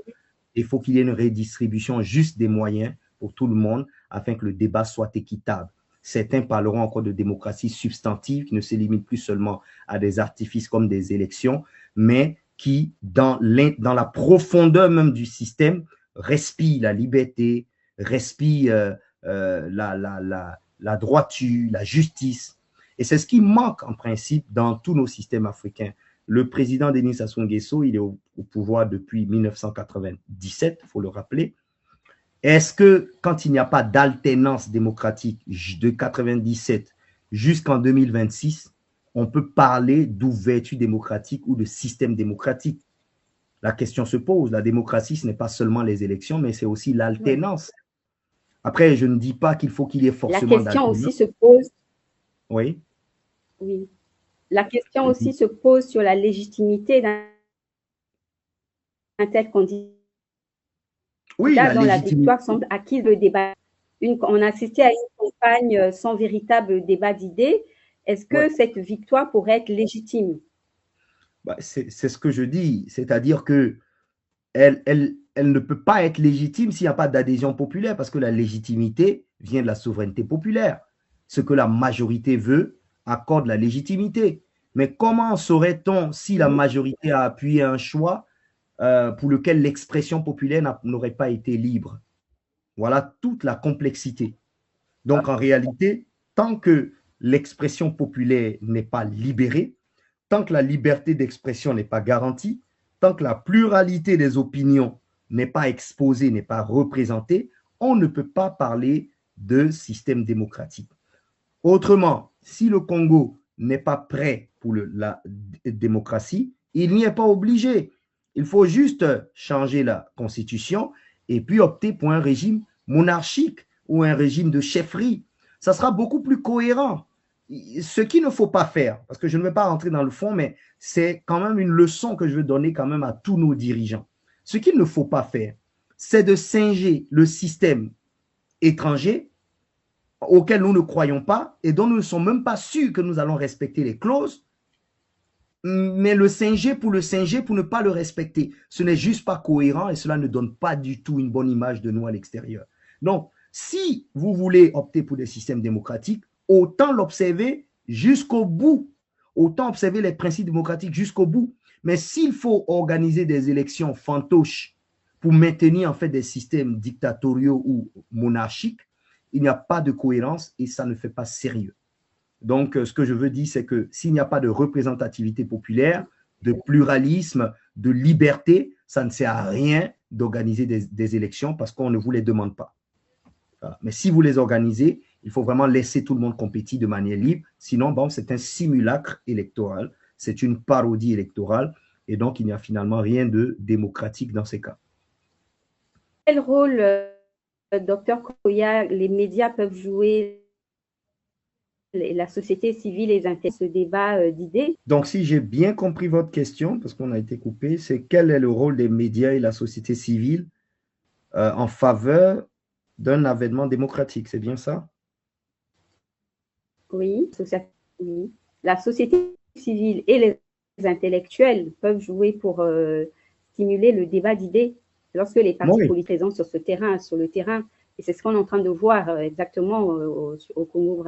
Speaker 2: il faut qu'il y ait une redistribution juste des moyens pour tout le monde afin que le débat soit équitable. Certains parleront encore de démocratie substantive qui ne se limite plus seulement à des artifices comme des élections, mais qui, dans la profondeur même du système, respire la liberté, respire la droiture, la justice. Et c'est ce qui manque en principe dans tous nos systèmes africains. Le président Denis Sassou Nguesso, il est au pouvoir depuis 1997, il faut le rappeler. Est-ce que quand il n'y a pas d'alternance démocratique de 1997 jusqu'en 2026, on peut parler d'ouverture démocratique ou de système démocratique? La question se pose. La démocratie, ce n'est pas seulement les élections, mais c'est aussi l'alternance. Après, je ne dis pas qu'il faut qu'il y ait forcément
Speaker 1: d'alternance. La question aussi se pose.
Speaker 2: Oui.
Speaker 1: Oui. La question aussi se pose sur la légitimité d'un tel candidat.
Speaker 2: Oui,
Speaker 1: dont la victoire semble acquise. Le débat. On a assisté à une campagne sans véritable débat d'idées. Est-ce que cette victoire pourrait être légitime?
Speaker 2: C'est ce que je dis, c'est-à-dire que elle ne peut pas être légitime s'il n'y a pas d'adhésion populaire, parce que la légitimité vient de la souveraineté populaire. Ce que la majorité veut accorde la légitimité. Mais comment saurait-on si la majorité a appuyé un choix pour lequel l'expression populaire n'aurait pas été libre? Voilà toute la complexité. Donc, en réalité, tant que l'expression populaire n'est pas libérée, tant que la liberté d'expression n'est pas garantie, tant que la pluralité des opinions n'est pas exposée, n'est pas représentée, on ne peut pas parler de système démocratique. Autrement, si le Congo n'est pas prêt pour la démocratie, il n'y est pas obligé. Il faut juste changer la constitution et puis opter pour un régime monarchique ou un régime de chefferie. Ça sera beaucoup plus cohérent. Ce qu'il ne faut pas faire, parce que je ne vais pas rentrer dans le fond, mais c'est quand même une leçon que je veux donner quand même à tous nos dirigeants. Ce qu'il ne faut pas faire, c'est de singer le système étranger auquel nous ne croyons pas et dont nous ne sommes même pas sûrs que nous allons respecter les clauses, mais le singer pour ne pas le respecter. Ce n'est juste pas cohérent et cela ne donne pas du tout une bonne image de nous à l'extérieur. Donc, si vous voulez opter pour des systèmes démocratiques, autant l'observer jusqu'au bout, autant observer les principes démocratiques jusqu'au bout. Mais s'il faut organiser des élections fantoches pour maintenir en fait des systèmes dictatoriaux ou monarchiques, il n'y a pas de cohérence et ça ne fait pas sérieux. Donc, ce que je veux dire, c'est que s'il n'y a pas de représentativité populaire, de pluralisme, de liberté, ça ne sert à rien d'organiser des élections parce qu'on ne vous les demande pas. Voilà. Mais si vous les organisez, il faut vraiment laisser tout le monde compétir de manière libre. Sinon, bon, c'est un simulacre électoral, c'est une parodie électorale et donc il n'y a finalement rien de démocratique dans ces cas.
Speaker 1: Quel rôle, docteur Koya, les médias peuvent jouer, la société civile et les intellectuels, ce débat d'idées?
Speaker 2: Donc, si j'ai bien compris votre question, parce qu'on a été coupé, c'est quel est le rôle des médias et la société civile en faveur d'un avènement démocratique, c'est bien ça?
Speaker 1: Oui, oui. La société civile et les intellectuels peuvent jouer pour stimuler le débat d'idées lorsque les partis politiques sont présents sur le terrain. Et c'est ce qu'on est en train de voir exactement au Congo.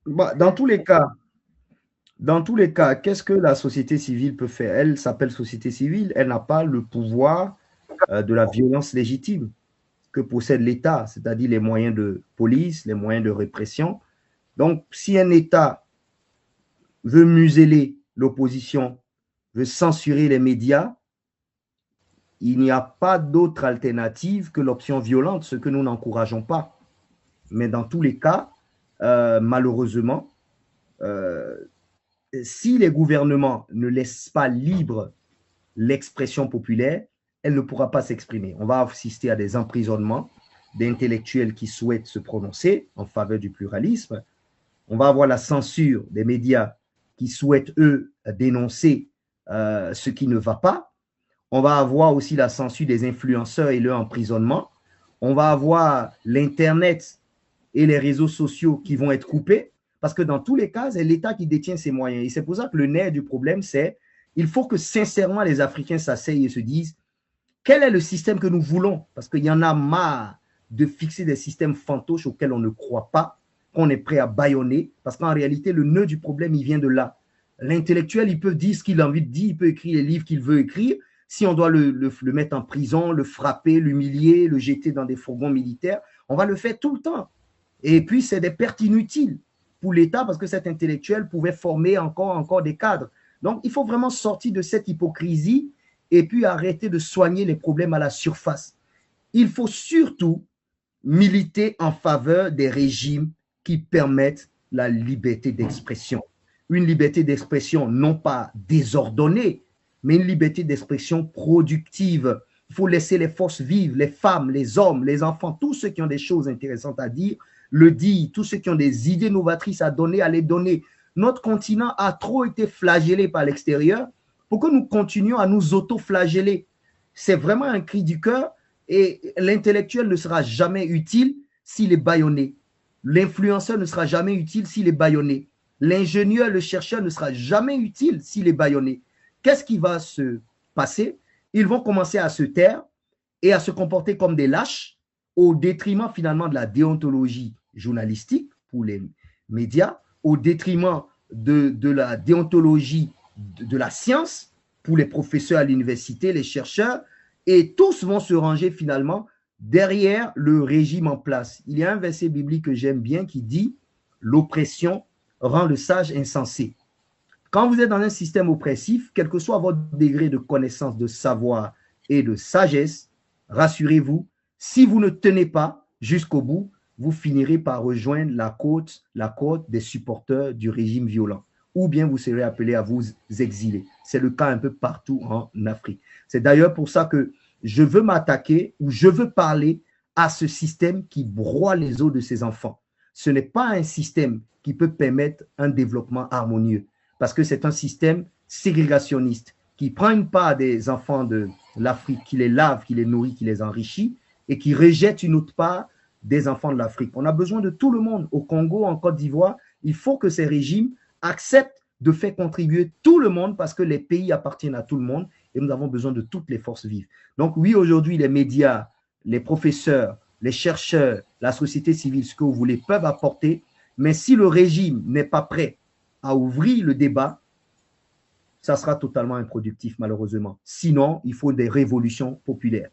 Speaker 2: Bah, dans tous les cas, qu'est-ce que la société civile peut faire? Elle s'appelle société civile, elle n'a pas le pouvoir de la violence légitime que possède l'État, c'est-à-dire les moyens de police, les moyens de répression. Donc, si un État veut museler l'opposition, veut censurer les médias, il n'y a pas d'autre alternative que l'option violente, ce que nous n'encourageons pas. Mais dans tous les cas, malheureusement, si les gouvernements ne laissent pas libre l'expression populaire, elle ne pourra pas s'exprimer. On va assister à des emprisonnements d'intellectuels qui souhaitent se prononcer en faveur du pluralisme. On va avoir la censure des médias qui souhaitent, eux, dénoncer ce qui ne va pas. On va avoir aussi la censure des influenceurs et leur emprisonnement. On va avoir l'Internet et les réseaux sociaux qui vont être coupés parce que dans tous les cas, c'est l'État qui détient ces moyens. Et c'est pour ça que le nerf du problème, c'est il faut que sincèrement les Africains s'asseyent et se disent quel est le système que nous voulons? Parce qu'il y en a marre de fixer des systèmes fantoches auxquels on ne croit pas, qu'on est prêt à bâillonner, parce qu'en réalité, le nœud du problème, il vient de là. L'intellectuel, il peut dire ce qu'il a envie de dire, il peut écrire les livres qu'il veut écrire. Si on doit le mettre en prison, le frapper, l'humilier, le jeter dans des fourgons militaires, on va le faire tout le temps. Et puis, c'est des pertes inutiles pour l'État parce que cet intellectuel pouvait former encore des cadres. Donc, il faut vraiment sortir de cette hypocrisie et puis arrêter de soigner les problèmes à la surface. Il faut surtout militer en faveur des régimes qui permettent la liberté d'expression. Une liberté d'expression non pas désordonnée, mais une liberté d'expression productive. Il faut laisser les forces vives, les femmes, les hommes, les enfants, tous ceux qui ont des choses intéressantes à dire, le dire, tous ceux qui ont des idées novatrices à donner, à les donner. Notre continent a trop été flagellé par l'extérieur pour que nous continuions à nous auto-flageller. C'est vraiment un cri du cœur et l'intellectuel ne sera jamais utile s'il est bâillonné. L'influenceur ne sera jamais utile s'il est bâillonné. L'ingénieur, le chercheur ne sera jamais utile s'il est bâillonné. Qu'est-ce qui va se passer? Ils vont commencer à se taire et à se comporter comme des lâches au détriment finalement de la déontologie journalistique pour les médias, au détriment de la déontologie de la science pour les professeurs à l'université, les chercheurs, et tous vont se ranger finalement derrière le régime en place. Il y a un verset biblique que j'aime bien qui dit « L'oppression rend le sage insensé ». Quand vous êtes dans un système oppressif, quel que soit votre degré de connaissance, de savoir et de sagesse, rassurez-vous, Si vous ne tenez pas jusqu'au bout, vous finirez par rejoindre la côte des supporters du régime violent. Ou bien vous serez appelé à vous exiler. C'est le cas un peu partout en Afrique. C'est d'ailleurs pour ça que je veux m'attaquer ou je veux parler à ce système qui broie les os de ses enfants. Ce n'est pas un système qui peut permettre un développement harmonieux parce que c'est un système ségrégationniste qui prend une part des enfants de l'Afrique, qui les lave, qui les nourrit, qui les enrichit et qui rejette une autre part des enfants de l'Afrique. On a besoin de tout le monde. Au Congo, en Côte d'Ivoire, il faut que ces régimes acceptent de faire contribuer tout le monde parce que les pays appartiennent à tout le monde et nous avons besoin de toutes les forces vives. Donc oui, aujourd'hui, les médias, les professeurs, les chercheurs, la société civile, ce que vous voulez, peuvent apporter, mais si le régime n'est pas prêt à ouvrir le débat, ça sera totalement improductif, malheureusement. Sinon, il faut des révolutions populaires.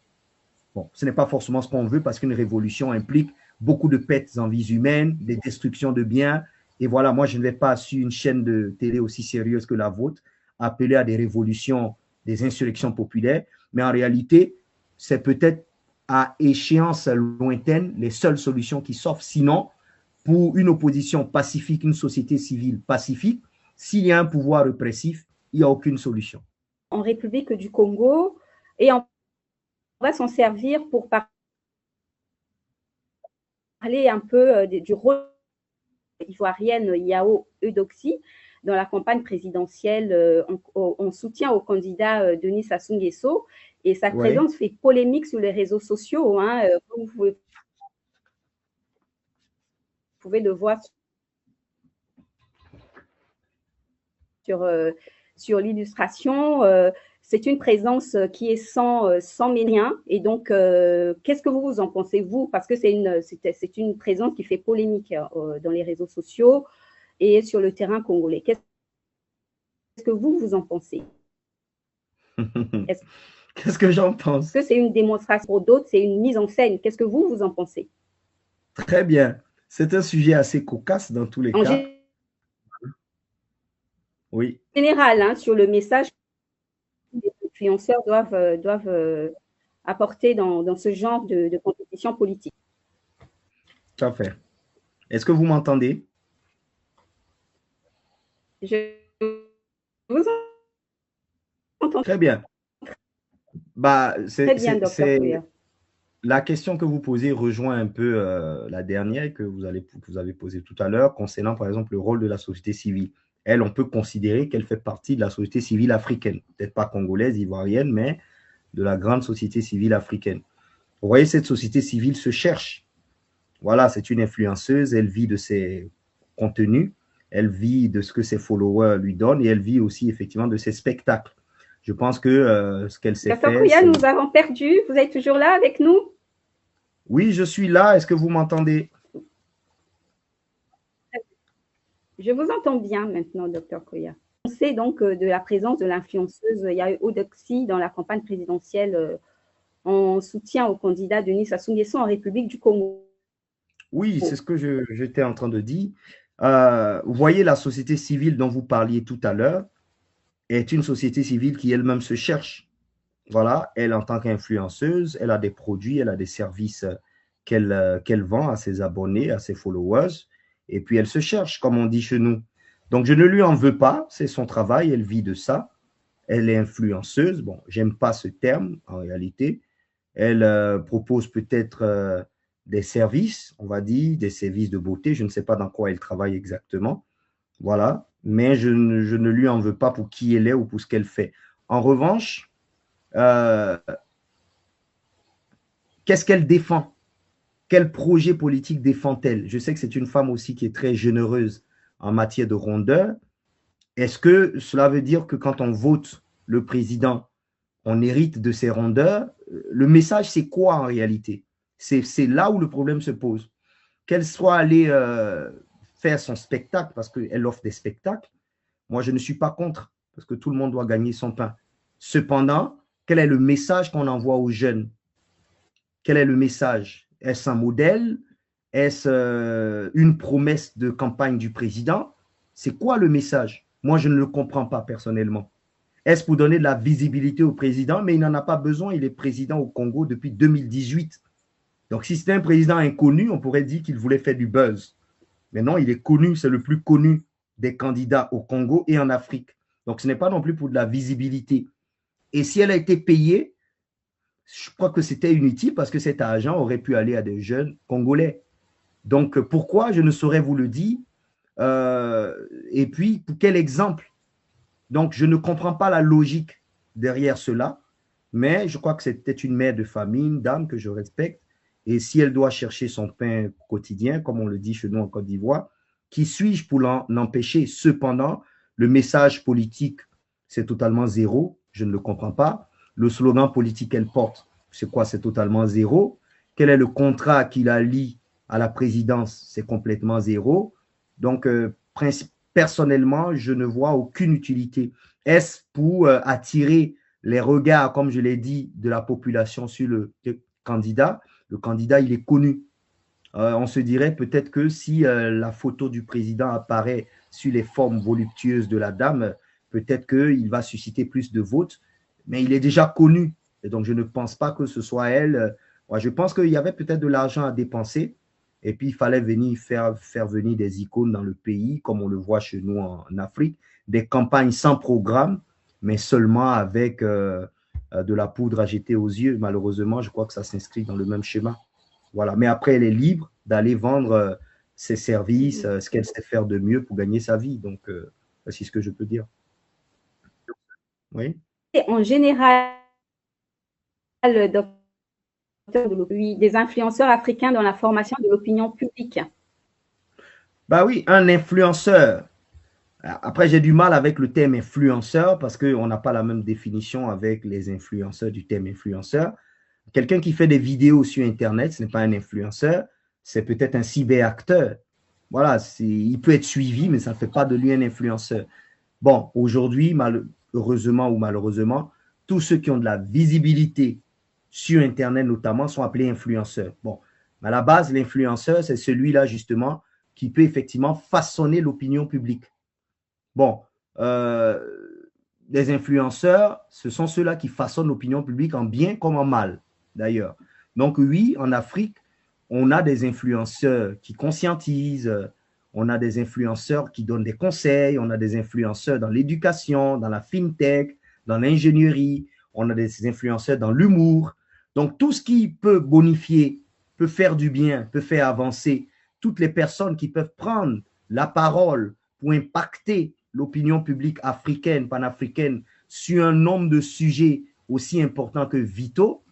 Speaker 2: Bon, ce n'est pas forcément ce qu'on veut parce qu'une révolution implique beaucoup de pertes en vies humaines, des destructions de biens. Et voilà, moi, je ne vais pas, sur une chaîne de télé aussi sérieuse que la vôtre, appeler à des révolutions, des insurrections populaires. Mais en réalité, c'est peut-être à échéance lointaine les seules solutions qui s'offrent. Sinon, pour une opposition pacifique, une société civile pacifique, s'il y a un pouvoir répressif, il n'y a aucune solution.
Speaker 1: En République du Congo, et on va s'en servir pour parler un peu du rôle ivoirienne Yao Eudoxie dans la campagne présidentielle en soutien au candidat Denis Sassou Nguesso. Et sa présence fait polémique sur les réseaux sociaux. Hein. Vous pouvez le voir sur l'illustration. C'est une présence qui est sans médias. Et donc, qu'est-ce que vous en pensez, vous? Parce que c'est une présence qui fait polémique dans les réseaux sociaux et sur le terrain congolais. Qu'est-ce que vous en pensez?
Speaker 2: Qu'est-ce que j'en pense?
Speaker 1: Est-ce que c'est une démonstration pour d'autres? C'est une mise en scène. Qu'est-ce que vous en pensez?
Speaker 2: Très bien. C'est un sujet assez cocasse dans tous les cas. Oui.
Speaker 1: En général, hein, sur le message que les influenceurs doivent apporter dans ce genre de compétition politique.
Speaker 2: Tout à fait. Est-ce que vous m'entendez?
Speaker 1: Je vous entends.
Speaker 2: Très bien. Bah,
Speaker 1: Très bien, docteur.
Speaker 2: La question que vous posez rejoint un peu la dernière que vous avez posée tout à l'heure concernant, par exemple, le rôle de la société civile. Elle, on peut considérer qu'elle fait partie de la société civile africaine, peut-être pas congolaise, ivoirienne, mais de la grande société civile africaine. Vous voyez, cette société civile se cherche. Voilà, c'est une influenceuse, elle vit de ses contenus, elle vit de ce que ses followers lui donnent et elle vit aussi effectivement de ses spectacles. Je pense que ce qu'elle s'est fait…
Speaker 1: Docteur Kouya, nous avons perdu. Vous êtes toujours là avec nous?
Speaker 2: Oui, je suis là. Est-ce que vous m'entendez?
Speaker 1: Je vous entends bien maintenant, docteur Kouya. On sait donc de la présence de l'influenceuse Yao Eudoxie dans la campagne présidentielle en soutien au candidat Denis Sassou Nguesso en République du Congo.
Speaker 2: Oui, c'est ce que j'étais en train de dire. Vous voyez, la société civile dont vous parliez tout à l'heure est une société civile qui elle-même se cherche. Voilà, elle, en tant qu'influenceuse, elle a des produits, elle a des services qu'elle vend à ses abonnés, à ses followers, et puis elle se cherche, comme on dit chez nous. Donc, je ne lui en veux pas, c'est son travail, elle vit de ça. Elle est influenceuse, bon, j'aime pas ce terme en réalité. Elle propose peut-être des services, on va dire, des services de beauté. Je ne sais pas dans quoi elle travaille exactement. Voilà, mais je ne lui en veux pas pour qui elle est ou pour ce qu'elle fait. En revanche, qu'est-ce qu'elle défend? Quel projet politique défend-elle? Je sais que c'est une femme aussi qui est très généreuse en matière de rondeur. Est-ce que cela veut dire que quand on vote le président, on hérite de ses rondeurs? Le message, c'est quoi en réalité? C'est là où le problème se pose. Qu'elle soit allée faire son spectacle, parce qu'elle offre des spectacles, moi, je ne suis pas contre, parce que tout le monde doit gagner son pain. Cependant, quel est le message qu'on envoie aux jeunes? Quel est le message? Est-ce un modèle? Est-ce une promesse de campagne du président? C'est quoi le message? Moi, je ne le comprends pas personnellement. Est-ce pour donner de la visibilité au président? Mais il n'en a pas besoin, il est président au Congo depuis 2018. Donc, si c'était un président inconnu, on pourrait dire qu'il voulait faire du buzz. Mais non, il est connu, c'est le plus connu des candidats au Congo et en Afrique. Donc, ce n'est pas non plus pour de la visibilité. Et si elle a été payée, je crois que c'était inutile parce que cet argent aurait pu aller à des jeunes Congolais. Donc, pourquoi, je ne saurais vous le dire. Et puis, pour quel exemple? Donc, je ne comprends pas la logique derrière cela, mais je crois que c'était une mère de famille, une dame que je respecte. Et si elle doit chercher son pain quotidien, comme on le dit chez nous en Côte d'Ivoire, qui suis-je pour l'en empêcher? Cependant, le message politique, c'est totalement zéro. Je ne le comprends pas. Le slogan politique qu'elle porte, c'est quoi? C'est totalement zéro. Quel est le contrat qu'il a lié à la présidence? C'est complètement zéro. Donc, personnellement, je ne vois aucune utilité. Est-ce pour attirer les regards, comme je l'ai dit, de la population sur le candidat? Le candidat, il est connu. On se dirait peut-être que si la photo du président apparaît sur les formes voluptueuses de la dame, peut-être qu'il va susciter plus de votes, mais il est déjà connu. Et donc, je ne pense pas que ce soit elle. Je pense qu'il y avait peut-être de l'argent à dépenser. Et puis, il fallait venir faire venir des icônes dans le pays, comme on le voit chez nous en Afrique, des campagnes sans programme, mais seulement avec de la poudre à jeter aux yeux. Malheureusement, je crois que ça s'inscrit dans le même schéma. Voilà. Mais après, elle est libre d'aller vendre ses services, ce qu'elle sait faire de mieux pour gagner sa vie. Donc, c'est ce que je peux dire. Oui.
Speaker 1: Et en général, docteur, des influenceurs africains dans la formation de l'opinion publique.
Speaker 2: Bah oui, un influenceur. Après, j'ai du mal avec le terme influenceur parce qu'on n'a pas la même définition avec les influenceurs du terme influenceur. Quelqu'un qui fait des vidéos sur Internet, ce n'est pas un influenceur, c'est peut-être un cyberacteur. Voilà, il peut être suivi, mais ça ne fait pas de lui un influenceur. Bon, aujourd'hui, heureusement ou malheureusement, tous ceux qui ont de la visibilité sur Internet notamment sont appelés influenceurs. Bon, à la base, l'influenceur, c'est celui-là justement qui peut effectivement façonner l'opinion publique. Bon, euh, les influenceurs, ce sont ceux-là qui façonnent l'opinion publique en bien comme en mal, d'ailleurs. Donc oui, en Afrique, on a des influenceurs qui conscientisent, on a des influenceurs qui donnent des conseils, on a des influenceurs dans l'éducation, dans la fintech, dans l'ingénierie, on a des influenceurs dans l'humour. Donc tout ce qui peut bonifier, peut faire du bien, peut faire avancer toutes les personnes qui peuvent prendre la parole pour impacter l'opinion publique africaine, panafricaine, sur un nombre de sujets aussi importants que vitaux,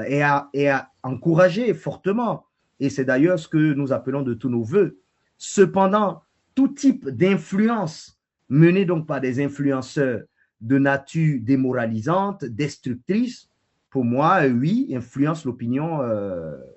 Speaker 2: et à encourager fortement. Et c'est d'ailleurs ce que nous appelons de tous nos voeux. Cependant, tout type d'influence menée donc par des influenceurs de nature démoralisante, destructrice, pour moi, oui, influence l'opinion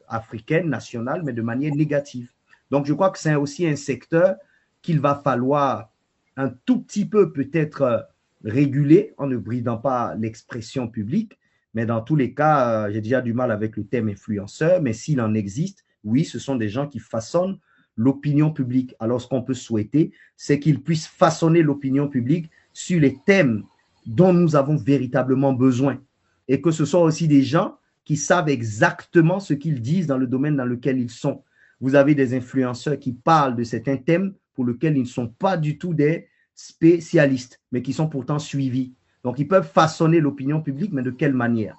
Speaker 2: africaine, nationale, mais de manière négative. Donc, je crois que c'est aussi un secteur qu'il va falloir un tout petit peu peut-être réguler en ne bridant pas l'expression publique. Mais dans tous les cas, j'ai déjà du mal avec le terme influenceur, mais s'il en existe, oui, ce sont des gens qui façonnent l'opinion publique. Alors, ce qu'on peut souhaiter, c'est qu'ils puissent façonner l'opinion publique sur les thèmes dont nous avons véritablement besoin. Et que ce soit aussi des gens qui savent exactement ce qu'ils disent dans le domaine dans lequel ils sont. Vous avez des influenceurs qui parlent de certains thèmes pour lesquels ils ne sont pas du tout des spécialistes, mais qui sont pourtant suivis. Donc, ils peuvent façonner l'opinion publique, mais de quelle manière?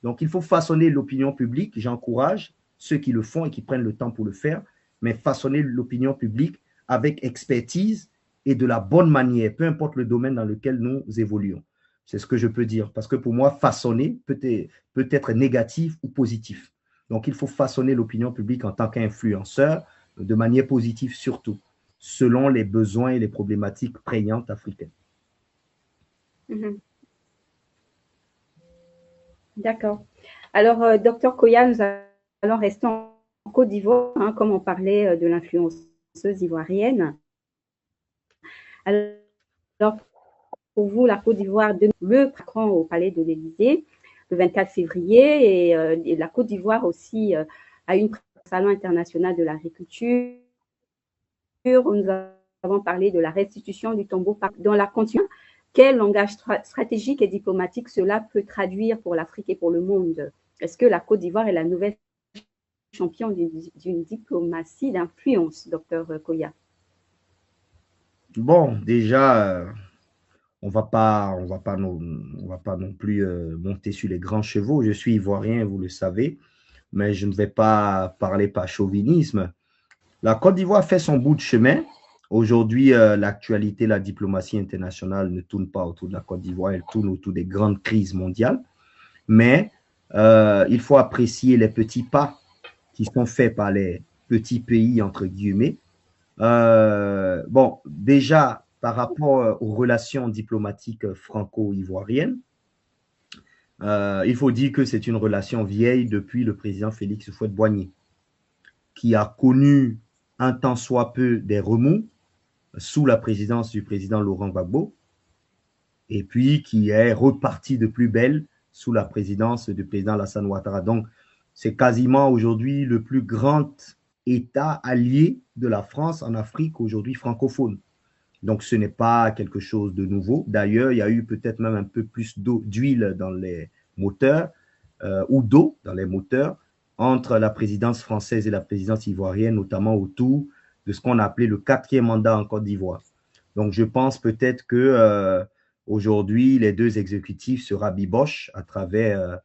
Speaker 2: Donc, il faut façonner l'opinion publique. J'encourage ceux qui le font et qui prennent le temps pour le faire, mais façonner l'opinion publique avec expertise et de la bonne manière, peu importe le domaine dans lequel nous évoluons. C'est ce que je peux dire. Parce que pour moi, façonner peut être négatif ou positif. Donc, il faut façonner l'opinion publique en tant qu'influenceur de manière positive surtout, selon les besoins et les problématiques prégnantes africaines.
Speaker 1: Mmh. D'accord. Alors, docteur Koya, nous allons rester en Côte d'Ivoire, hein, comme on parlait de l'influenceuse ivoirienne. Alors, pour vous, la Côte d'Ivoire, le Macron au Palais de l'Élysée, le 24 février, et la Côte d'Ivoire aussi a une salon international de l'agriculture. Nous avons parlé de la restitution du tombeau dans la continuité. Quel langage stratégique et diplomatique cela peut traduire pour l'Afrique et pour le monde? Est-ce que la Côte d'Ivoire est la nouvelle champion d'une diplomatie d'influence, docteur Koya?
Speaker 2: Bon, déjà, on va pas non plus monter sur les grands chevaux. Je suis ivoirien, vous le savez, mais je ne vais pas parler par chauvinisme. La Côte d'Ivoire fait son bout de chemin. Aujourd'hui, l'actualité, la diplomatie internationale ne tourne pas autour de la Côte d'Ivoire, elle tourne autour des grandes crises mondiales. Mais il faut apprécier les petits pas qui sont faits par les petits pays, entre guillemets. Bon, déjà, par rapport aux relations diplomatiques franco-ivoiriennes, il faut dire que c'est une relation vieille depuis le président Félix Houphouët-Boigny, qui a connu un tant soit peu des remous sous la présidence du président Laurent Gbagbo, et puis qui est reparti de plus belle sous la présidence du président Alassane Ouattara. Donc, c'est quasiment aujourd'hui le plus grand État allié de la France en Afrique, aujourd'hui francophone. Donc, ce n'est pas quelque chose de nouveau. D'ailleurs, il y a eu peut-être même un peu plus d'huile dans les moteurs ou d'eau dans les moteurs entre la présidence française et la présidence ivoirienne, notamment autour de ce qu'on a appelé le 4e mandat en Côte d'Ivoire. Donc, je pense peut-être que aujourd'hui, les deux exécutifs se rabibochent à travers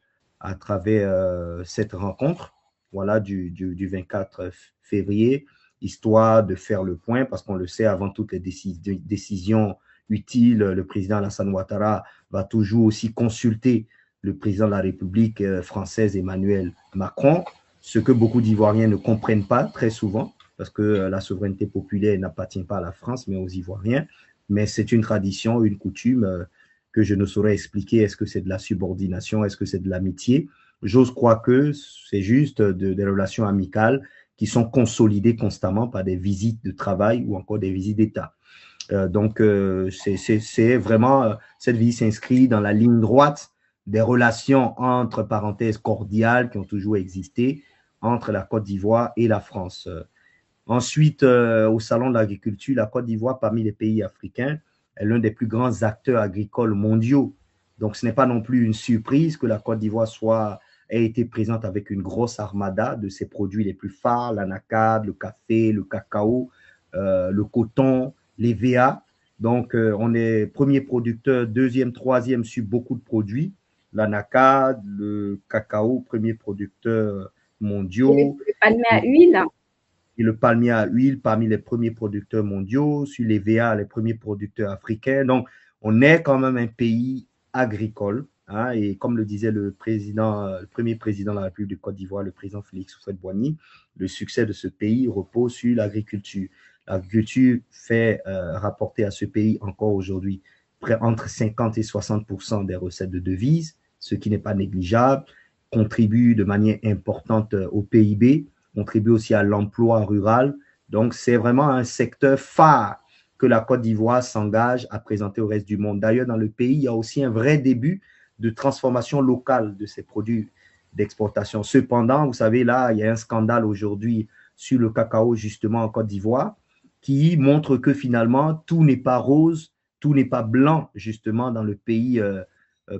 Speaker 2: cette rencontre, voilà, du 24 février, histoire de faire le point, parce qu'on le sait, avant toutes les décisions utiles, le président Alassane Ouattara va toujours aussi consulter le président de la République française, Emmanuel Macron, ce que beaucoup d'Ivoiriens ne comprennent pas très souvent, parce que la souveraineté populaire n'appartient pas à la France, mais aux Ivoiriens. Mais c'est une tradition, une coutume que je ne saurais expliquer. Est-ce que c'est de la subordination? Est-ce que c'est de l'amitié? J'ose croire que c'est juste des relations amicales qui sont consolidées constamment par des visites de travail ou encore des visites d'État. Donc, c'est vraiment, cette visite s'inscrit dans la ligne droite des relations entre parenthèses cordiales qui ont toujours existé entre la Côte d'Ivoire et la France. Ensuite, au Salon de l'agriculture, la Côte d'Ivoire, parmi les pays africains, est l'un des plus grands acteurs agricoles mondiaux. Donc, ce n'est pas non plus une surprise que la Côte d'Ivoire ait été présente avec une grosse armada de ses produits les plus phares, l'anacarde, le café, le cacao, le coton, les VA. Donc, on est premier producteur, deuxième, troisième sur beaucoup de produits. L'anacarde, le cacao, premier producteur mondiaux.
Speaker 1: Le palmier à huile.
Speaker 2: Et le palmier à huile parmi les premiers producteurs mondiaux, sur les VA, les premiers producteurs africains. Donc, on est quand même un pays agricole. Hein, et comme le disait le premier président de la République de Côte d'Ivoire, le président Félix Houphouët-Boigny, le succès de ce pays repose sur l'agriculture. L'agriculture fait rapporter à ce pays encore aujourd'hui entre 50 et 60% des recettes de devises, ce qui n'est pas négligeable, contribue de manière importante au PIB, contribue aussi à l'emploi rural. Donc, c'est vraiment un secteur phare que la Côte d'Ivoire s'engage à présenter au reste du monde. D'ailleurs, dans le pays, il y a aussi un vrai début de transformation locale de ces produits d'exportation. Cependant, vous savez, là, il y a un scandale aujourd'hui sur le cacao, justement, en Côte d'Ivoire, qui montre que finalement, tout n'est pas rose, tout n'est pas blanc, justement, dans le pays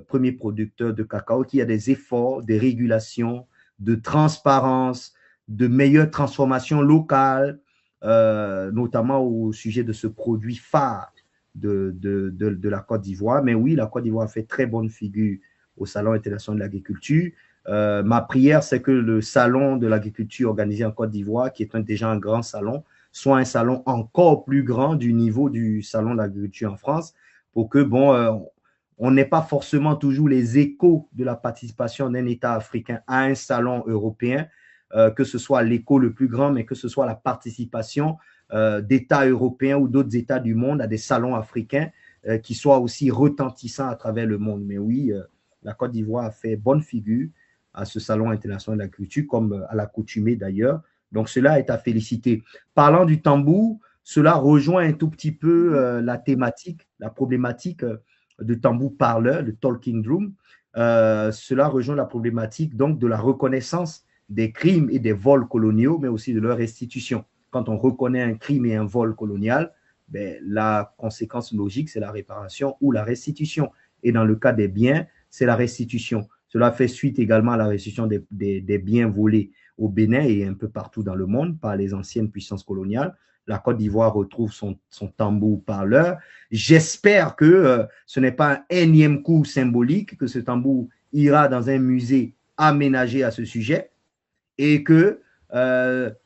Speaker 2: premier producteur de cacao, qu'il y a des efforts, des régulations, de transparence, de meilleures transformations locales, notamment au sujet de ce produit phare de la Côte d'Ivoire. Mais oui, la Côte d'Ivoire fait très bonne figure au Salon international de l'agriculture. Ma prière, c'est que le Salon de l'agriculture organisé en Côte d'Ivoire, qui est déjà un grand salon, soit un salon encore plus grand du niveau du Salon de l'agriculture en France, pour que, bon, on n'ait pas forcément toujours les échos de la participation d'un État africain à un salon européen, que ce soit l'écho le plus grand, mais que ce soit la participation d'États européens ou d'autres États du monde à des salons africains qui soient aussi retentissants à travers le monde. Mais oui, la Côte d'Ivoire a fait bonne figure à ce salon international de l'agriculture, comme à l'accoutumée d'ailleurs. Donc, cela est à féliciter. Parlant du tambour, cela rejoint un tout petit peu la thématique, la problématique de tambour parleur, le talking drum. Cela rejoint la problématique donc de la reconnaissance des crimes et des vols coloniaux, mais aussi de leur restitution. Quand on reconnaît un crime et un vol colonial, ben, la conséquence logique, c'est la réparation ou la restitution. Et dans le cas des biens, c'est la restitution. Cela fait suite également à la restitution des biens volés. au Bénin et un peu partout dans le monde par les anciennes puissances coloniales. La Côte d'Ivoire retrouve son tambour parleur. J'espère que ce n'est pas un énième coup symbolique, que ce tambour ira dans un musée aménagé à ce sujet et que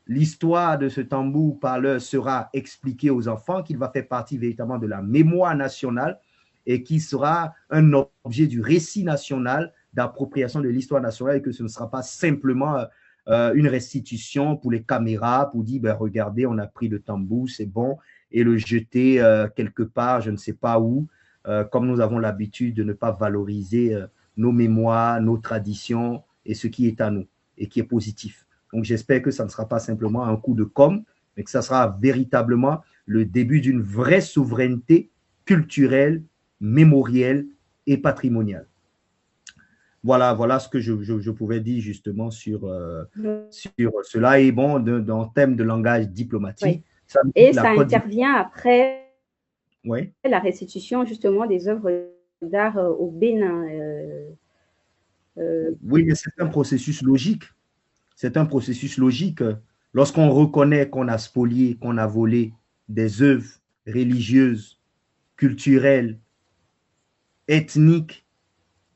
Speaker 2: l'histoire de ce tambour parleur sera expliquée aux enfants, qu'il va faire partie véritablement de la mémoire nationale et qui sera un objet du récit national, d'appropriation de l'histoire nationale, et que ce ne sera pas simplement une restitution pour les caméras, pour dire, ben, regardez, on a pris le tambour, c'est bon, et le jeter quelque part, je ne sais pas où, comme nous avons l'habitude de ne pas valoriser nos mémoires, nos traditions et ce qui est à nous et qui est positif. Donc, j'espère que ça ne sera pas simplement un coup de com', mais que ça sera véritablement le début d'une vraie souveraineté culturelle, mémorielle et patrimoniale. Voilà ce que je pouvais dire justement sur cela. Et bon, dans le thème de langage diplomatique,
Speaker 1: oui. Et ça intervient après
Speaker 2: oui.
Speaker 1: la restitution justement des œuvres d'art au Bénin.
Speaker 2: Oui, mais c'est un processus logique. C'est un processus logique. Lorsqu'on reconnaît qu'on a spolié, qu'on a volé des œuvres religieuses, culturelles, ethniques,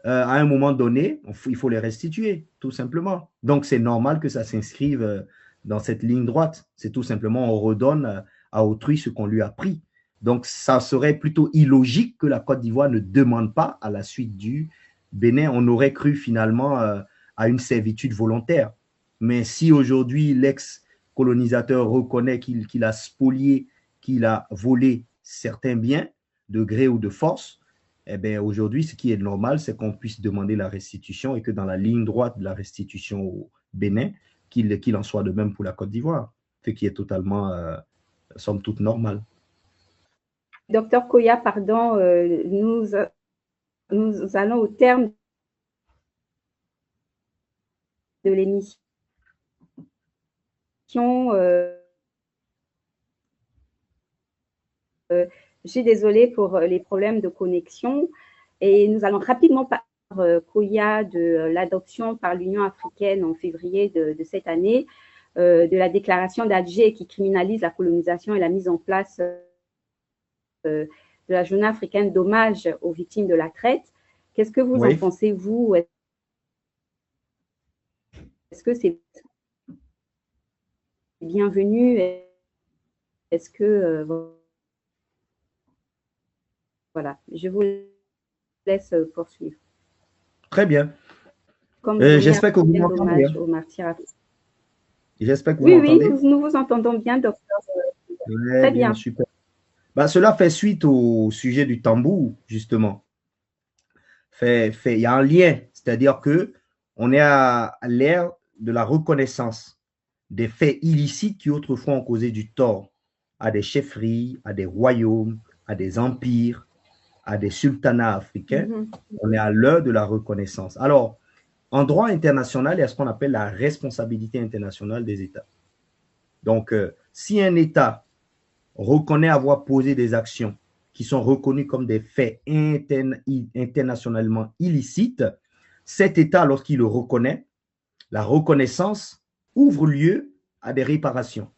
Speaker 2: à un moment donné, il faut les restituer, tout simplement. Donc, c'est normal que ça s'inscrive dans cette ligne droite. C'est tout simplement, on redonne à autrui ce qu'on lui a pris. Donc, ça serait plutôt illogique que la Côte d'Ivoire ne demande pas à la suite du Bénin. On aurait cru finalement à une servitude volontaire. Mais si aujourd'hui, l'ex-colonisateur reconnaît qu'il a spolié, qu'il a volé certains biens, de gré ou de force, eh bien, aujourd'hui, ce qui est normal, c'est qu'on puisse demander la restitution et que dans la ligne droite de la restitution au Bénin, qu'il en soit de même pour la Côte d'Ivoire, ce qui est totalement, somme toute, normal.
Speaker 1: Docteur Koya, pardon, nous allons au terme de l'émission. Je suis désolée pour les problèmes de connexion et nous allons rapidement parler, Koya, de l'adoption par l'Union africaine en février de cette année de la déclaration d'Alger qui criminalise la colonisation et la mise en place de la journée africaine d'hommage aux victimes de la traite. Qu'est-ce que vous en pensez, vous? Est-ce que c'est bienvenu? Est-ce que voilà, je vous laisse poursuivre.
Speaker 2: Très bien. J'espère que vous m'entendez. J'espère que vous m'entendez.
Speaker 1: Oui, nous vous entendons bien, docteur. Très bien.
Speaker 2: Super. Bah, cela fait suite au sujet du tambour, justement. Il y a un lien, c'est-à-dire qu'on est à l'ère de la reconnaissance des faits illicites qui autrefois ont causé du tort à des chefferies, à des royaumes, à des empires, à des sultanats africains. On est à l'heure de la reconnaissance. Alors, en droit international, il y a ce qu'on appelle la responsabilité internationale des États. Donc, si un État reconnaît avoir posé des actions qui sont reconnues comme des faits internationalement illicites, cet État, lorsqu'il le reconnaît, la reconnaissance ouvre lieu à des réparations.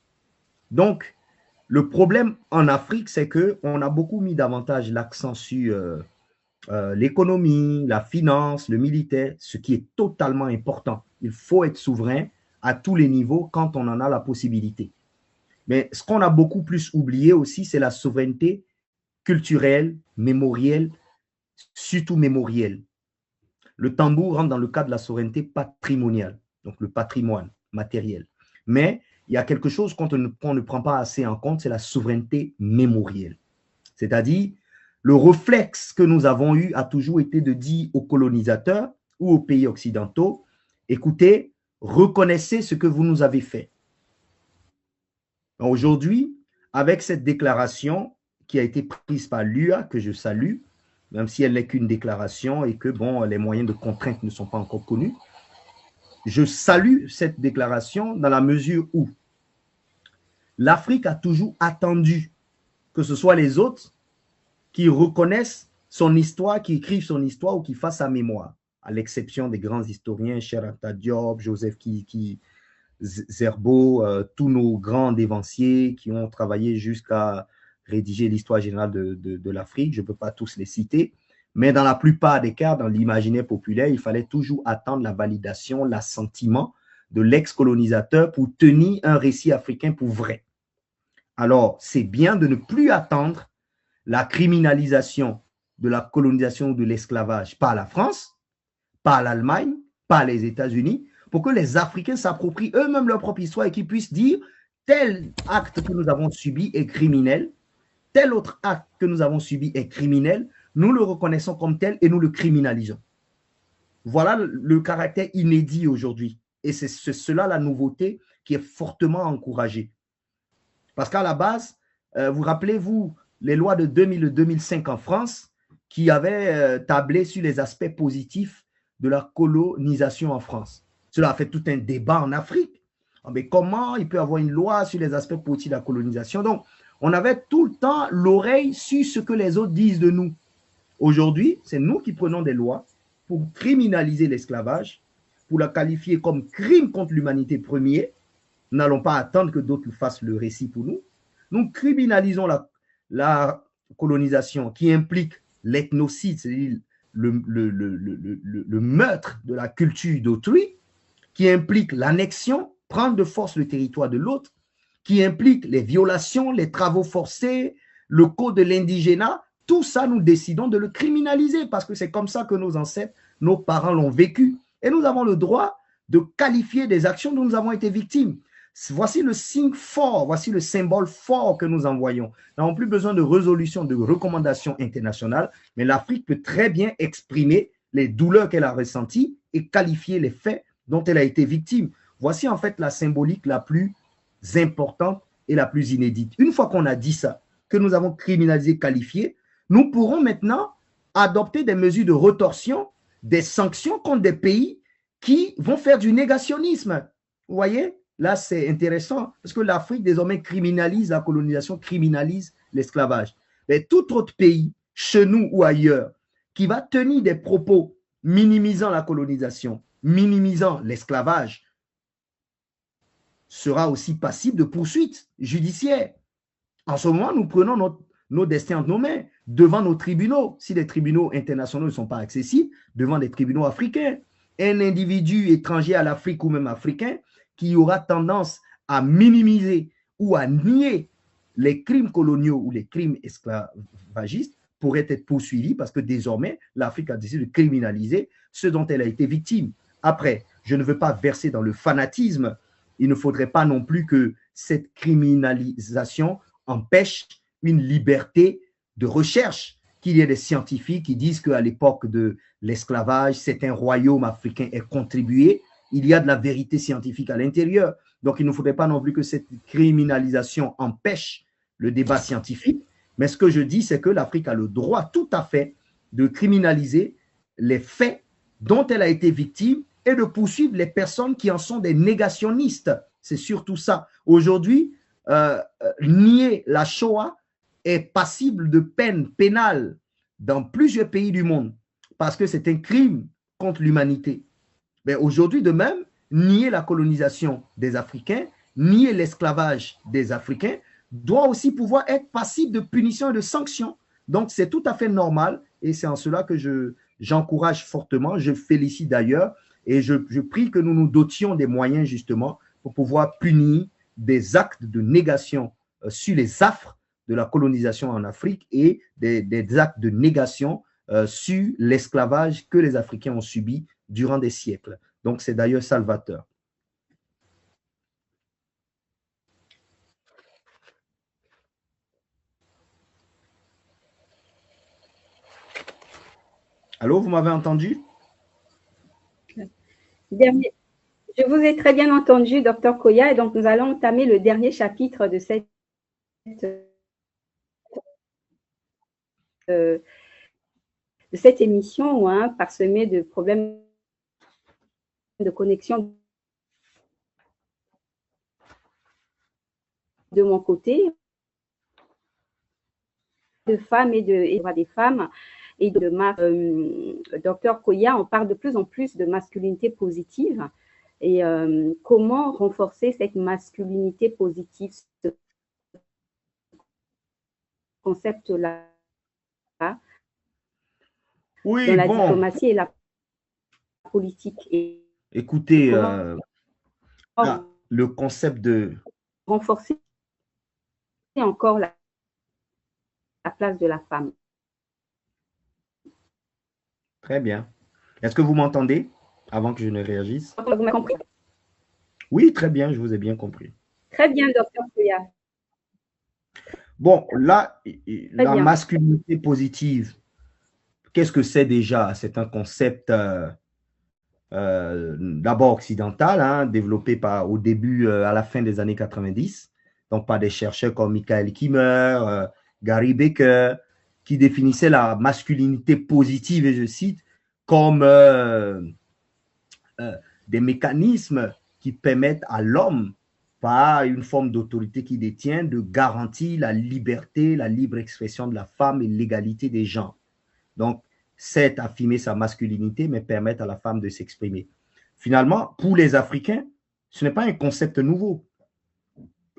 Speaker 2: Donc, le problème en Afrique, c'est qu'on a beaucoup mis davantage l'accent sur l'économie, la finance, le militaire, ce qui est totalement important. Il faut être souverain à tous les niveaux quand on en a la possibilité. Mais ce qu'on a beaucoup plus oublié aussi, c'est la souveraineté culturelle, mémorielle, surtout mémorielle. Le tambour rentre dans le cadre de la souveraineté patrimoniale, donc le patrimoine matériel. Mais il y a quelque chose qu'on ne prend pas assez en compte, c'est la souveraineté mémorielle. C'est-à-dire, le réflexe que nous avons eu a toujours été de dire aux colonisateurs ou aux pays occidentaux, écoutez, reconnaissez ce que vous nous avez fait. Aujourd'hui, avec cette déclaration qui a été prise par l'UA, que je salue, même si elle n'est qu'une déclaration et que bon, les moyens de contrainte ne sont pas encore connus, je salue cette déclaration dans la mesure où l'Afrique a toujours attendu que ce soit les autres qui reconnaissent son histoire, qui écrivent son histoire ou qui fassent sa mémoire, à l'exception des grands historiens, Cheikh Anta Diop, Joseph Kiki, Zerbo, tous nos grands dévanciers qui ont travaillé jusqu'à rédiger l'histoire générale de l'Afrique. Je ne peux pas tous les citer, mais dans la plupart des cas, dans l'imaginaire populaire, il fallait toujours attendre la validation, l'assentiment de l'ex-colonisateur pour tenir un récit africain pour vrai. Alors, c'est bien de ne plus attendre la criminalisation de la colonisation ou de l'esclavage par la France, par l'Allemagne, par les États-Unis, pour que les Africains s'approprient eux-mêmes leur propre histoire et qu'ils puissent dire tel acte que nous avons subi est criminel, tel autre acte que nous avons subi est criminel, nous le reconnaissons comme tel et nous le criminalisons. Voilà le caractère inédit aujourd'hui. Et c'est cela la nouveauté qui est fortement encouragée. Parce qu'à la base, vous rappelez-vous les lois de 2000 et 2005 en France qui avaient tablé sur les aspects positifs de la colonisation en France. Cela a fait tout un débat en Afrique. Mais comment il peut y avoir une loi sur les aspects positifs de la colonisation? Donc, on avait tout le temps l'oreille sur ce que les autres disent de nous. Aujourd'hui, c'est nous qui prenons des lois pour criminaliser l'esclavage, pour la qualifier comme crime contre l'humanité premier. Nous n'allons pas attendre que d'autres fassent le récit pour nous. Nous criminalisons la colonisation qui implique l'ethnocide, c'est-à-dire le meurtre de la culture d'autrui, qui implique l'annexion, prendre de force le territoire de l'autre, qui implique les violations, les travaux forcés, le code de l'indigénat. Tout ça, nous décidons de le criminaliser parce que c'est comme ça que nos ancêtres, nos parents l'ont vécu. Et nous avons le droit de qualifier des actions dont nous avons été victimes. Voici le signe fort, voici le symbole fort que nous envoyons. Nous n'avons plus besoin de résolution, de recommandations internationales, mais l'Afrique peut très bien exprimer les douleurs qu'elle a ressenties et qualifier les faits dont elle a été victime. Voici en fait la symbolique la plus importante et la plus inédite. Une fois qu'on a dit ça, que nous avons criminalisé, qualifié, nous pourrons maintenant adopter des mesures de rétorsion, des sanctions contre des pays qui vont faire du négationnisme. Vous voyez? Là, c'est intéressant parce que l'Afrique désormais criminalise la colonisation, criminalise l'esclavage. Mais tout autre pays, chez nous ou ailleurs, qui va tenir des propos minimisant la colonisation, minimisant l'esclavage, sera aussi passible de poursuites judiciaires. En ce moment, nous prenons nos destins entre nos mains devant nos tribunaux. Si les tribunaux internationaux ne sont pas accessibles, devant les tribunaux africains. Un individu étranger à l'Afrique ou même africain qui aura tendance à minimiser ou à nier les crimes coloniaux ou les crimes esclavagistes pourrait être poursuivi parce que désormais, l'Afrique a décidé de criminaliser ce dont elle a été victime. Après, je ne veux pas verser dans le fanatisme. Il ne faudrait pas non plus que cette criminalisation empêche une liberté de recherche, qu'il y ait des scientifiques qui disent qu'à l'époque de l'esclavage, certains royaumes africains aient contribué. Il y a de la vérité scientifique à l'intérieur. Donc, il ne faudrait pas non plus que cette criminalisation empêche le débat scientifique. Mais ce que je dis, c'est que l'Afrique a le droit tout à fait de criminaliser les faits dont elle a été victime et de poursuivre les personnes qui en sont des négationnistes. C'est surtout ça. Aujourd'hui, nier la Shoah est passible de peine pénale dans plusieurs pays du monde parce que c'est un crime contre l'humanité. Mais aujourd'hui, de même, nier la colonisation des Africains, nier l'esclavage des Africains, doit aussi pouvoir être passible de punition et de sanctions. Donc, c'est tout à fait normal et c'est en cela que j'encourage fortement, je félicite d'ailleurs et je prie que nous nous dotions des moyens justement pour pouvoir punir des actes de négation sur les affres de la colonisation en Afrique et des actes de négation sur l'esclavage que les Africains ont subi durant des siècles. Donc, c'est d'ailleurs salvateur. Allô, vous m'avez entendu?
Speaker 1: Je vous ai très bien entendu, Dr Koya, et donc nous allons entamer le dernier chapitre de cette émission, hein, parsemée de problèmes de connexion de mon côté, de femmes et de droits des femmes. Et de Dr Koya, on parle de plus en plus de masculinité positive. Et comment renforcer cette masculinité positive, ce concept-là,
Speaker 2: Oui,
Speaker 1: dans la
Speaker 2: bon,
Speaker 1: diplomatie et la politique, et
Speaker 2: écoutez,
Speaker 1: comment
Speaker 2: le concept de...
Speaker 1: renforcer encore la place de la femme.
Speaker 2: Très bien. Est-ce que vous m'entendez avant que je ne réagisse?
Speaker 1: Vous m'avez compris?
Speaker 2: Oui, très bien, je vous ai bien compris.
Speaker 1: Très bien, docteur Pouya.
Speaker 2: Bon, là,
Speaker 1: Très
Speaker 2: la
Speaker 1: bien.
Speaker 2: masculinité positive, qu'est-ce que c'est déjà? C'est un concept d'abord occidental, hein, développé au début, à la fin des années 90, donc par des chercheurs comme Michael Kimmer, Gary Becker, qui définissaient la masculinité positive, et je cite, comme des mécanismes qui permettent à l'homme, par une forme d'autorité qu'il détient, de garantir la liberté, la libre expression de la femme et l'égalité des genres. Donc, c'est affirmer sa masculinité, mais permettre à la femme de s'exprimer. Finalement, pour les Africains, ce n'est pas un concept nouveau.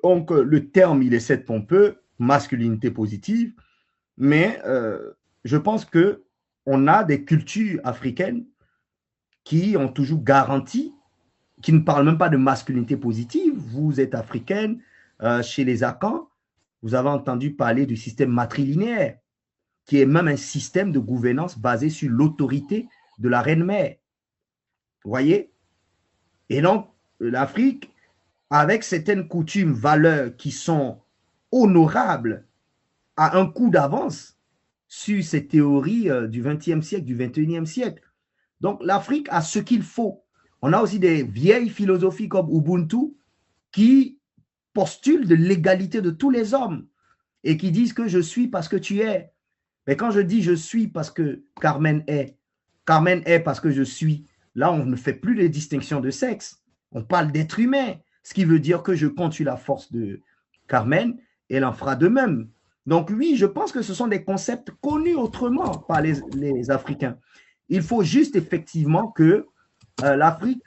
Speaker 2: Donc, le terme, il est certes pompeux, masculinité positive, mais je pense que on a des cultures africaines qui ont toujours garanti, qui ne parlent même pas de masculinité positive. Vous êtes africaine, chez les Akans, vous avez entendu parler du système matrilinéaire, qui est même un système de gouvernance basé sur l'autorité de la reine-mère. Vous voyez? Et donc, l'Afrique, avec certaines coutumes, valeurs qui sont honorables, a un coup d'avance sur ces théories du XXe siècle, du XXIe siècle. Donc, l'Afrique a ce qu'il faut. On a aussi des vieilles philosophies comme Ubuntu qui postulent de l'égalité de tous les hommes et qui disent que je suis parce que tu es. Mais quand je dis je suis parce que Carmen est parce que je suis, là, on ne fait plus de distinction de sexe. On parle d'être humain, ce qui veut dire que je compte sur la force de Carmen, elle en fera de même. Donc oui, je pense que ce sont des concepts connus autrement par les Africains. Il faut juste effectivement que l'Afrique,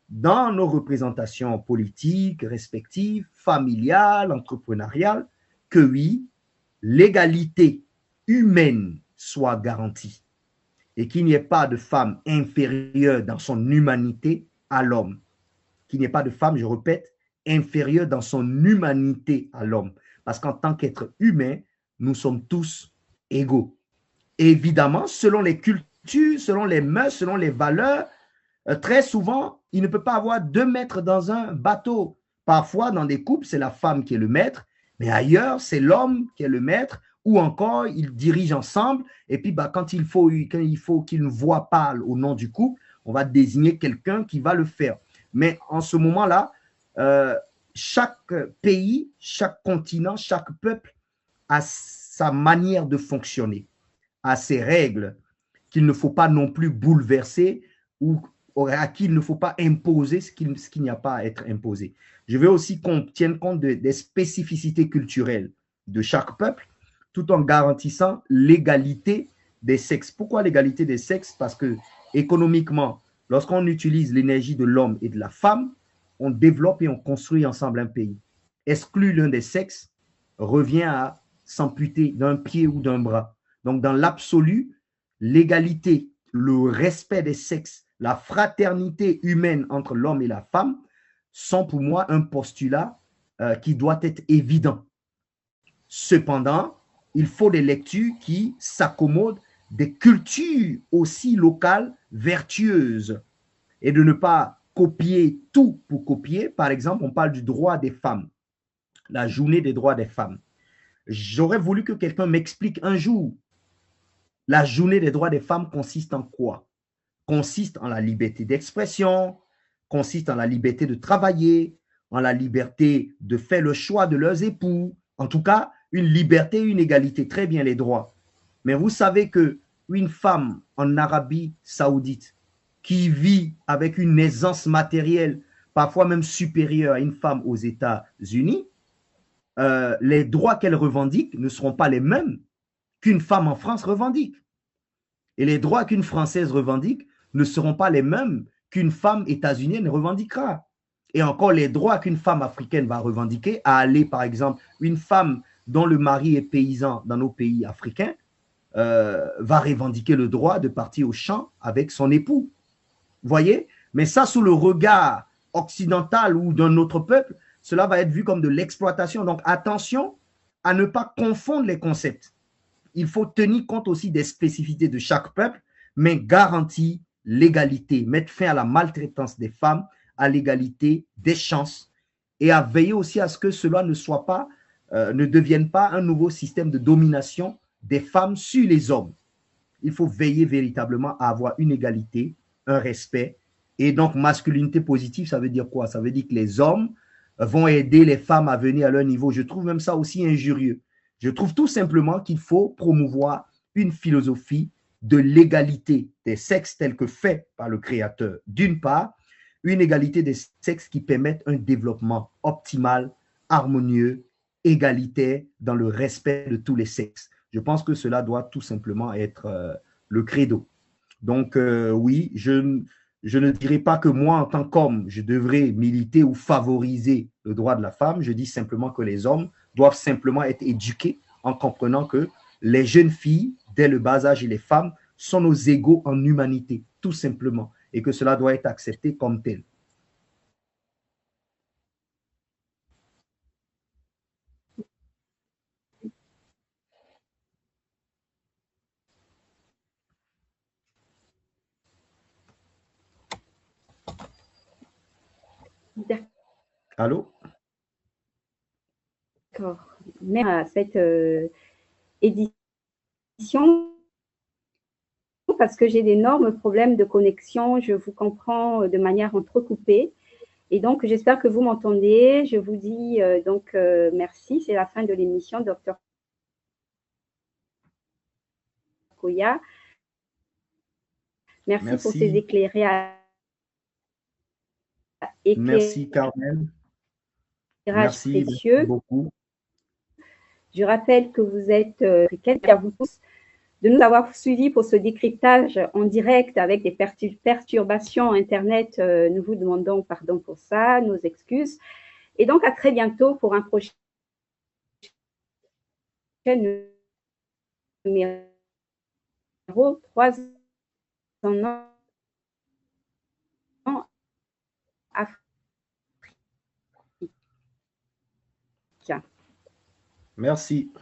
Speaker 2: dans nos représentations politiques, respectives, familiales, entrepreneuriales, que oui, l'égalité humaine soit garantie et qu'il n'y ait pas de femme inférieure dans son humanité à l'homme. Qu'il n'y ait pas de femme, je répète, inférieure dans son humanité à l'homme. Parce qu'en tant qu'être humain, nous sommes tous égaux. Et évidemment, selon les cultures, selon les mœurs, selon les valeurs, très souvent, il ne peut pas avoir deux maîtres dans un bateau. Parfois, dans des couples, c'est la femme qui est le maître, mais ailleurs, c'est l'homme qui est le maître, ou encore, ils dirigent ensemble, et puis quand il faut qu'une voix parle au nom du couple, on va désigner quelqu'un qui va le faire. Mais en ce moment-là, chaque pays, chaque continent, chaque peuple a sa manière de fonctionner, a ses règles qu'il ne faut pas non plus bouleverser ou à qui il ne faut pas imposer ce qu'il n'y a pas à être imposé. Je veux aussi qu'on tienne compte des spécificités culturelles de chaque peuple, tout en garantissant l'égalité des sexes. Pourquoi l'égalité des sexes? Parce que économiquement, lorsqu'on utilise l'énergie de l'homme et de la femme, on développe et on construit ensemble un pays. Exclure l'un des sexes revient à s'amputer d'un pied ou d'un bras. Donc, dans l'absolu, l'égalité, le respect des sexes, la fraternité humaine entre l'homme et la femme sont pour moi un postulat qui doit être évident. Cependant, il faut des lectures qui s'accommodent des cultures aussi locales vertueuses et de ne pas copier tout pour copier. Par exemple, on parle du droit des femmes, la journée des droits des femmes. J'aurais voulu que quelqu'un m'explique un jour, la journée des droits des femmes consiste en quoi? Consiste en la liberté d'expression, consiste en la liberté de travailler, en la liberté de faire le choix de leurs époux. En tout cas, une liberté, une égalité, très bien les droits. Mais vous savez que une femme en Arabie Saoudite qui vit avec une aisance matérielle parfois même supérieure à une femme aux États-Unis, les droits qu'elle revendique ne seront pas les mêmes qu'une femme en France revendique. Et les droits qu'une Française revendique ne seront pas les mêmes qu'une femme états-unienne revendiquera. Et encore les droits qu'une femme africaine va revendiquer à aller, par exemple, une femme dont le mari est paysan dans nos pays africains va revendiquer le droit de partir au champ avec son époux. Vous voyez? Mais ça, sous le regard occidental ou d'un autre peuple, cela va être vu comme de l'exploitation. Donc, attention à ne pas confondre les concepts. Il faut tenir compte aussi des spécificités de chaque peuple, mais garantir l'égalité, mettre fin à la maltraitance des femmes, à l'égalité des chances et à veiller aussi à ce que cela ne soit pas, ne devienne pas un nouveau système de domination des femmes sur les hommes. Il faut veiller véritablement à avoir une égalité, un respect. Et donc, masculinité positive, ça veut dire quoi? Ça veut dire que les hommes vont aider les femmes à venir à leur niveau. Je trouve même ça aussi injurieux. Je trouve tout simplement qu'il faut promouvoir une philosophie de l'égalité des sexes telle que fait par le Créateur. D'une part, une égalité des sexes qui permette un développement optimal, harmonieux, égalitaire, dans le respect de tous les sexes. Je pense que cela doit tout simplement être le credo. Donc, oui, je ne dirais pas que moi, en tant qu'homme, je devrais militer ou favoriser le droit de la femme. Je dis simplement que les hommes doivent simplement être éduqués en comprenant que les jeunes filles, dès le bas âge, et les femmes sont nos égaux en humanité, tout simplement, et que cela doit être accepté comme tel. Allô?
Speaker 1: D'accord. Merci à cette édition parce que j'ai d'énormes problèmes de connexion. Je vous comprends de manière entrecoupée. Et donc, j'espère que vous m'entendez. Je vous dis merci. C'est la fin de l'émission, Docteur Koya. Merci pour ces
Speaker 2: Merci. Merci, Carmen.
Speaker 1: éclairages
Speaker 2: Merci
Speaker 1: précieux.
Speaker 2: beaucoup.
Speaker 1: Je rappelle que vous êtes à vous tous de nous avoir suivis pour ce décryptage en direct avec des perturbations Internet. Nous vous demandons pardon pour ça, nos excuses. Et donc, à très bientôt pour un prochain numéro 3 en Afrique.
Speaker 2: Merci.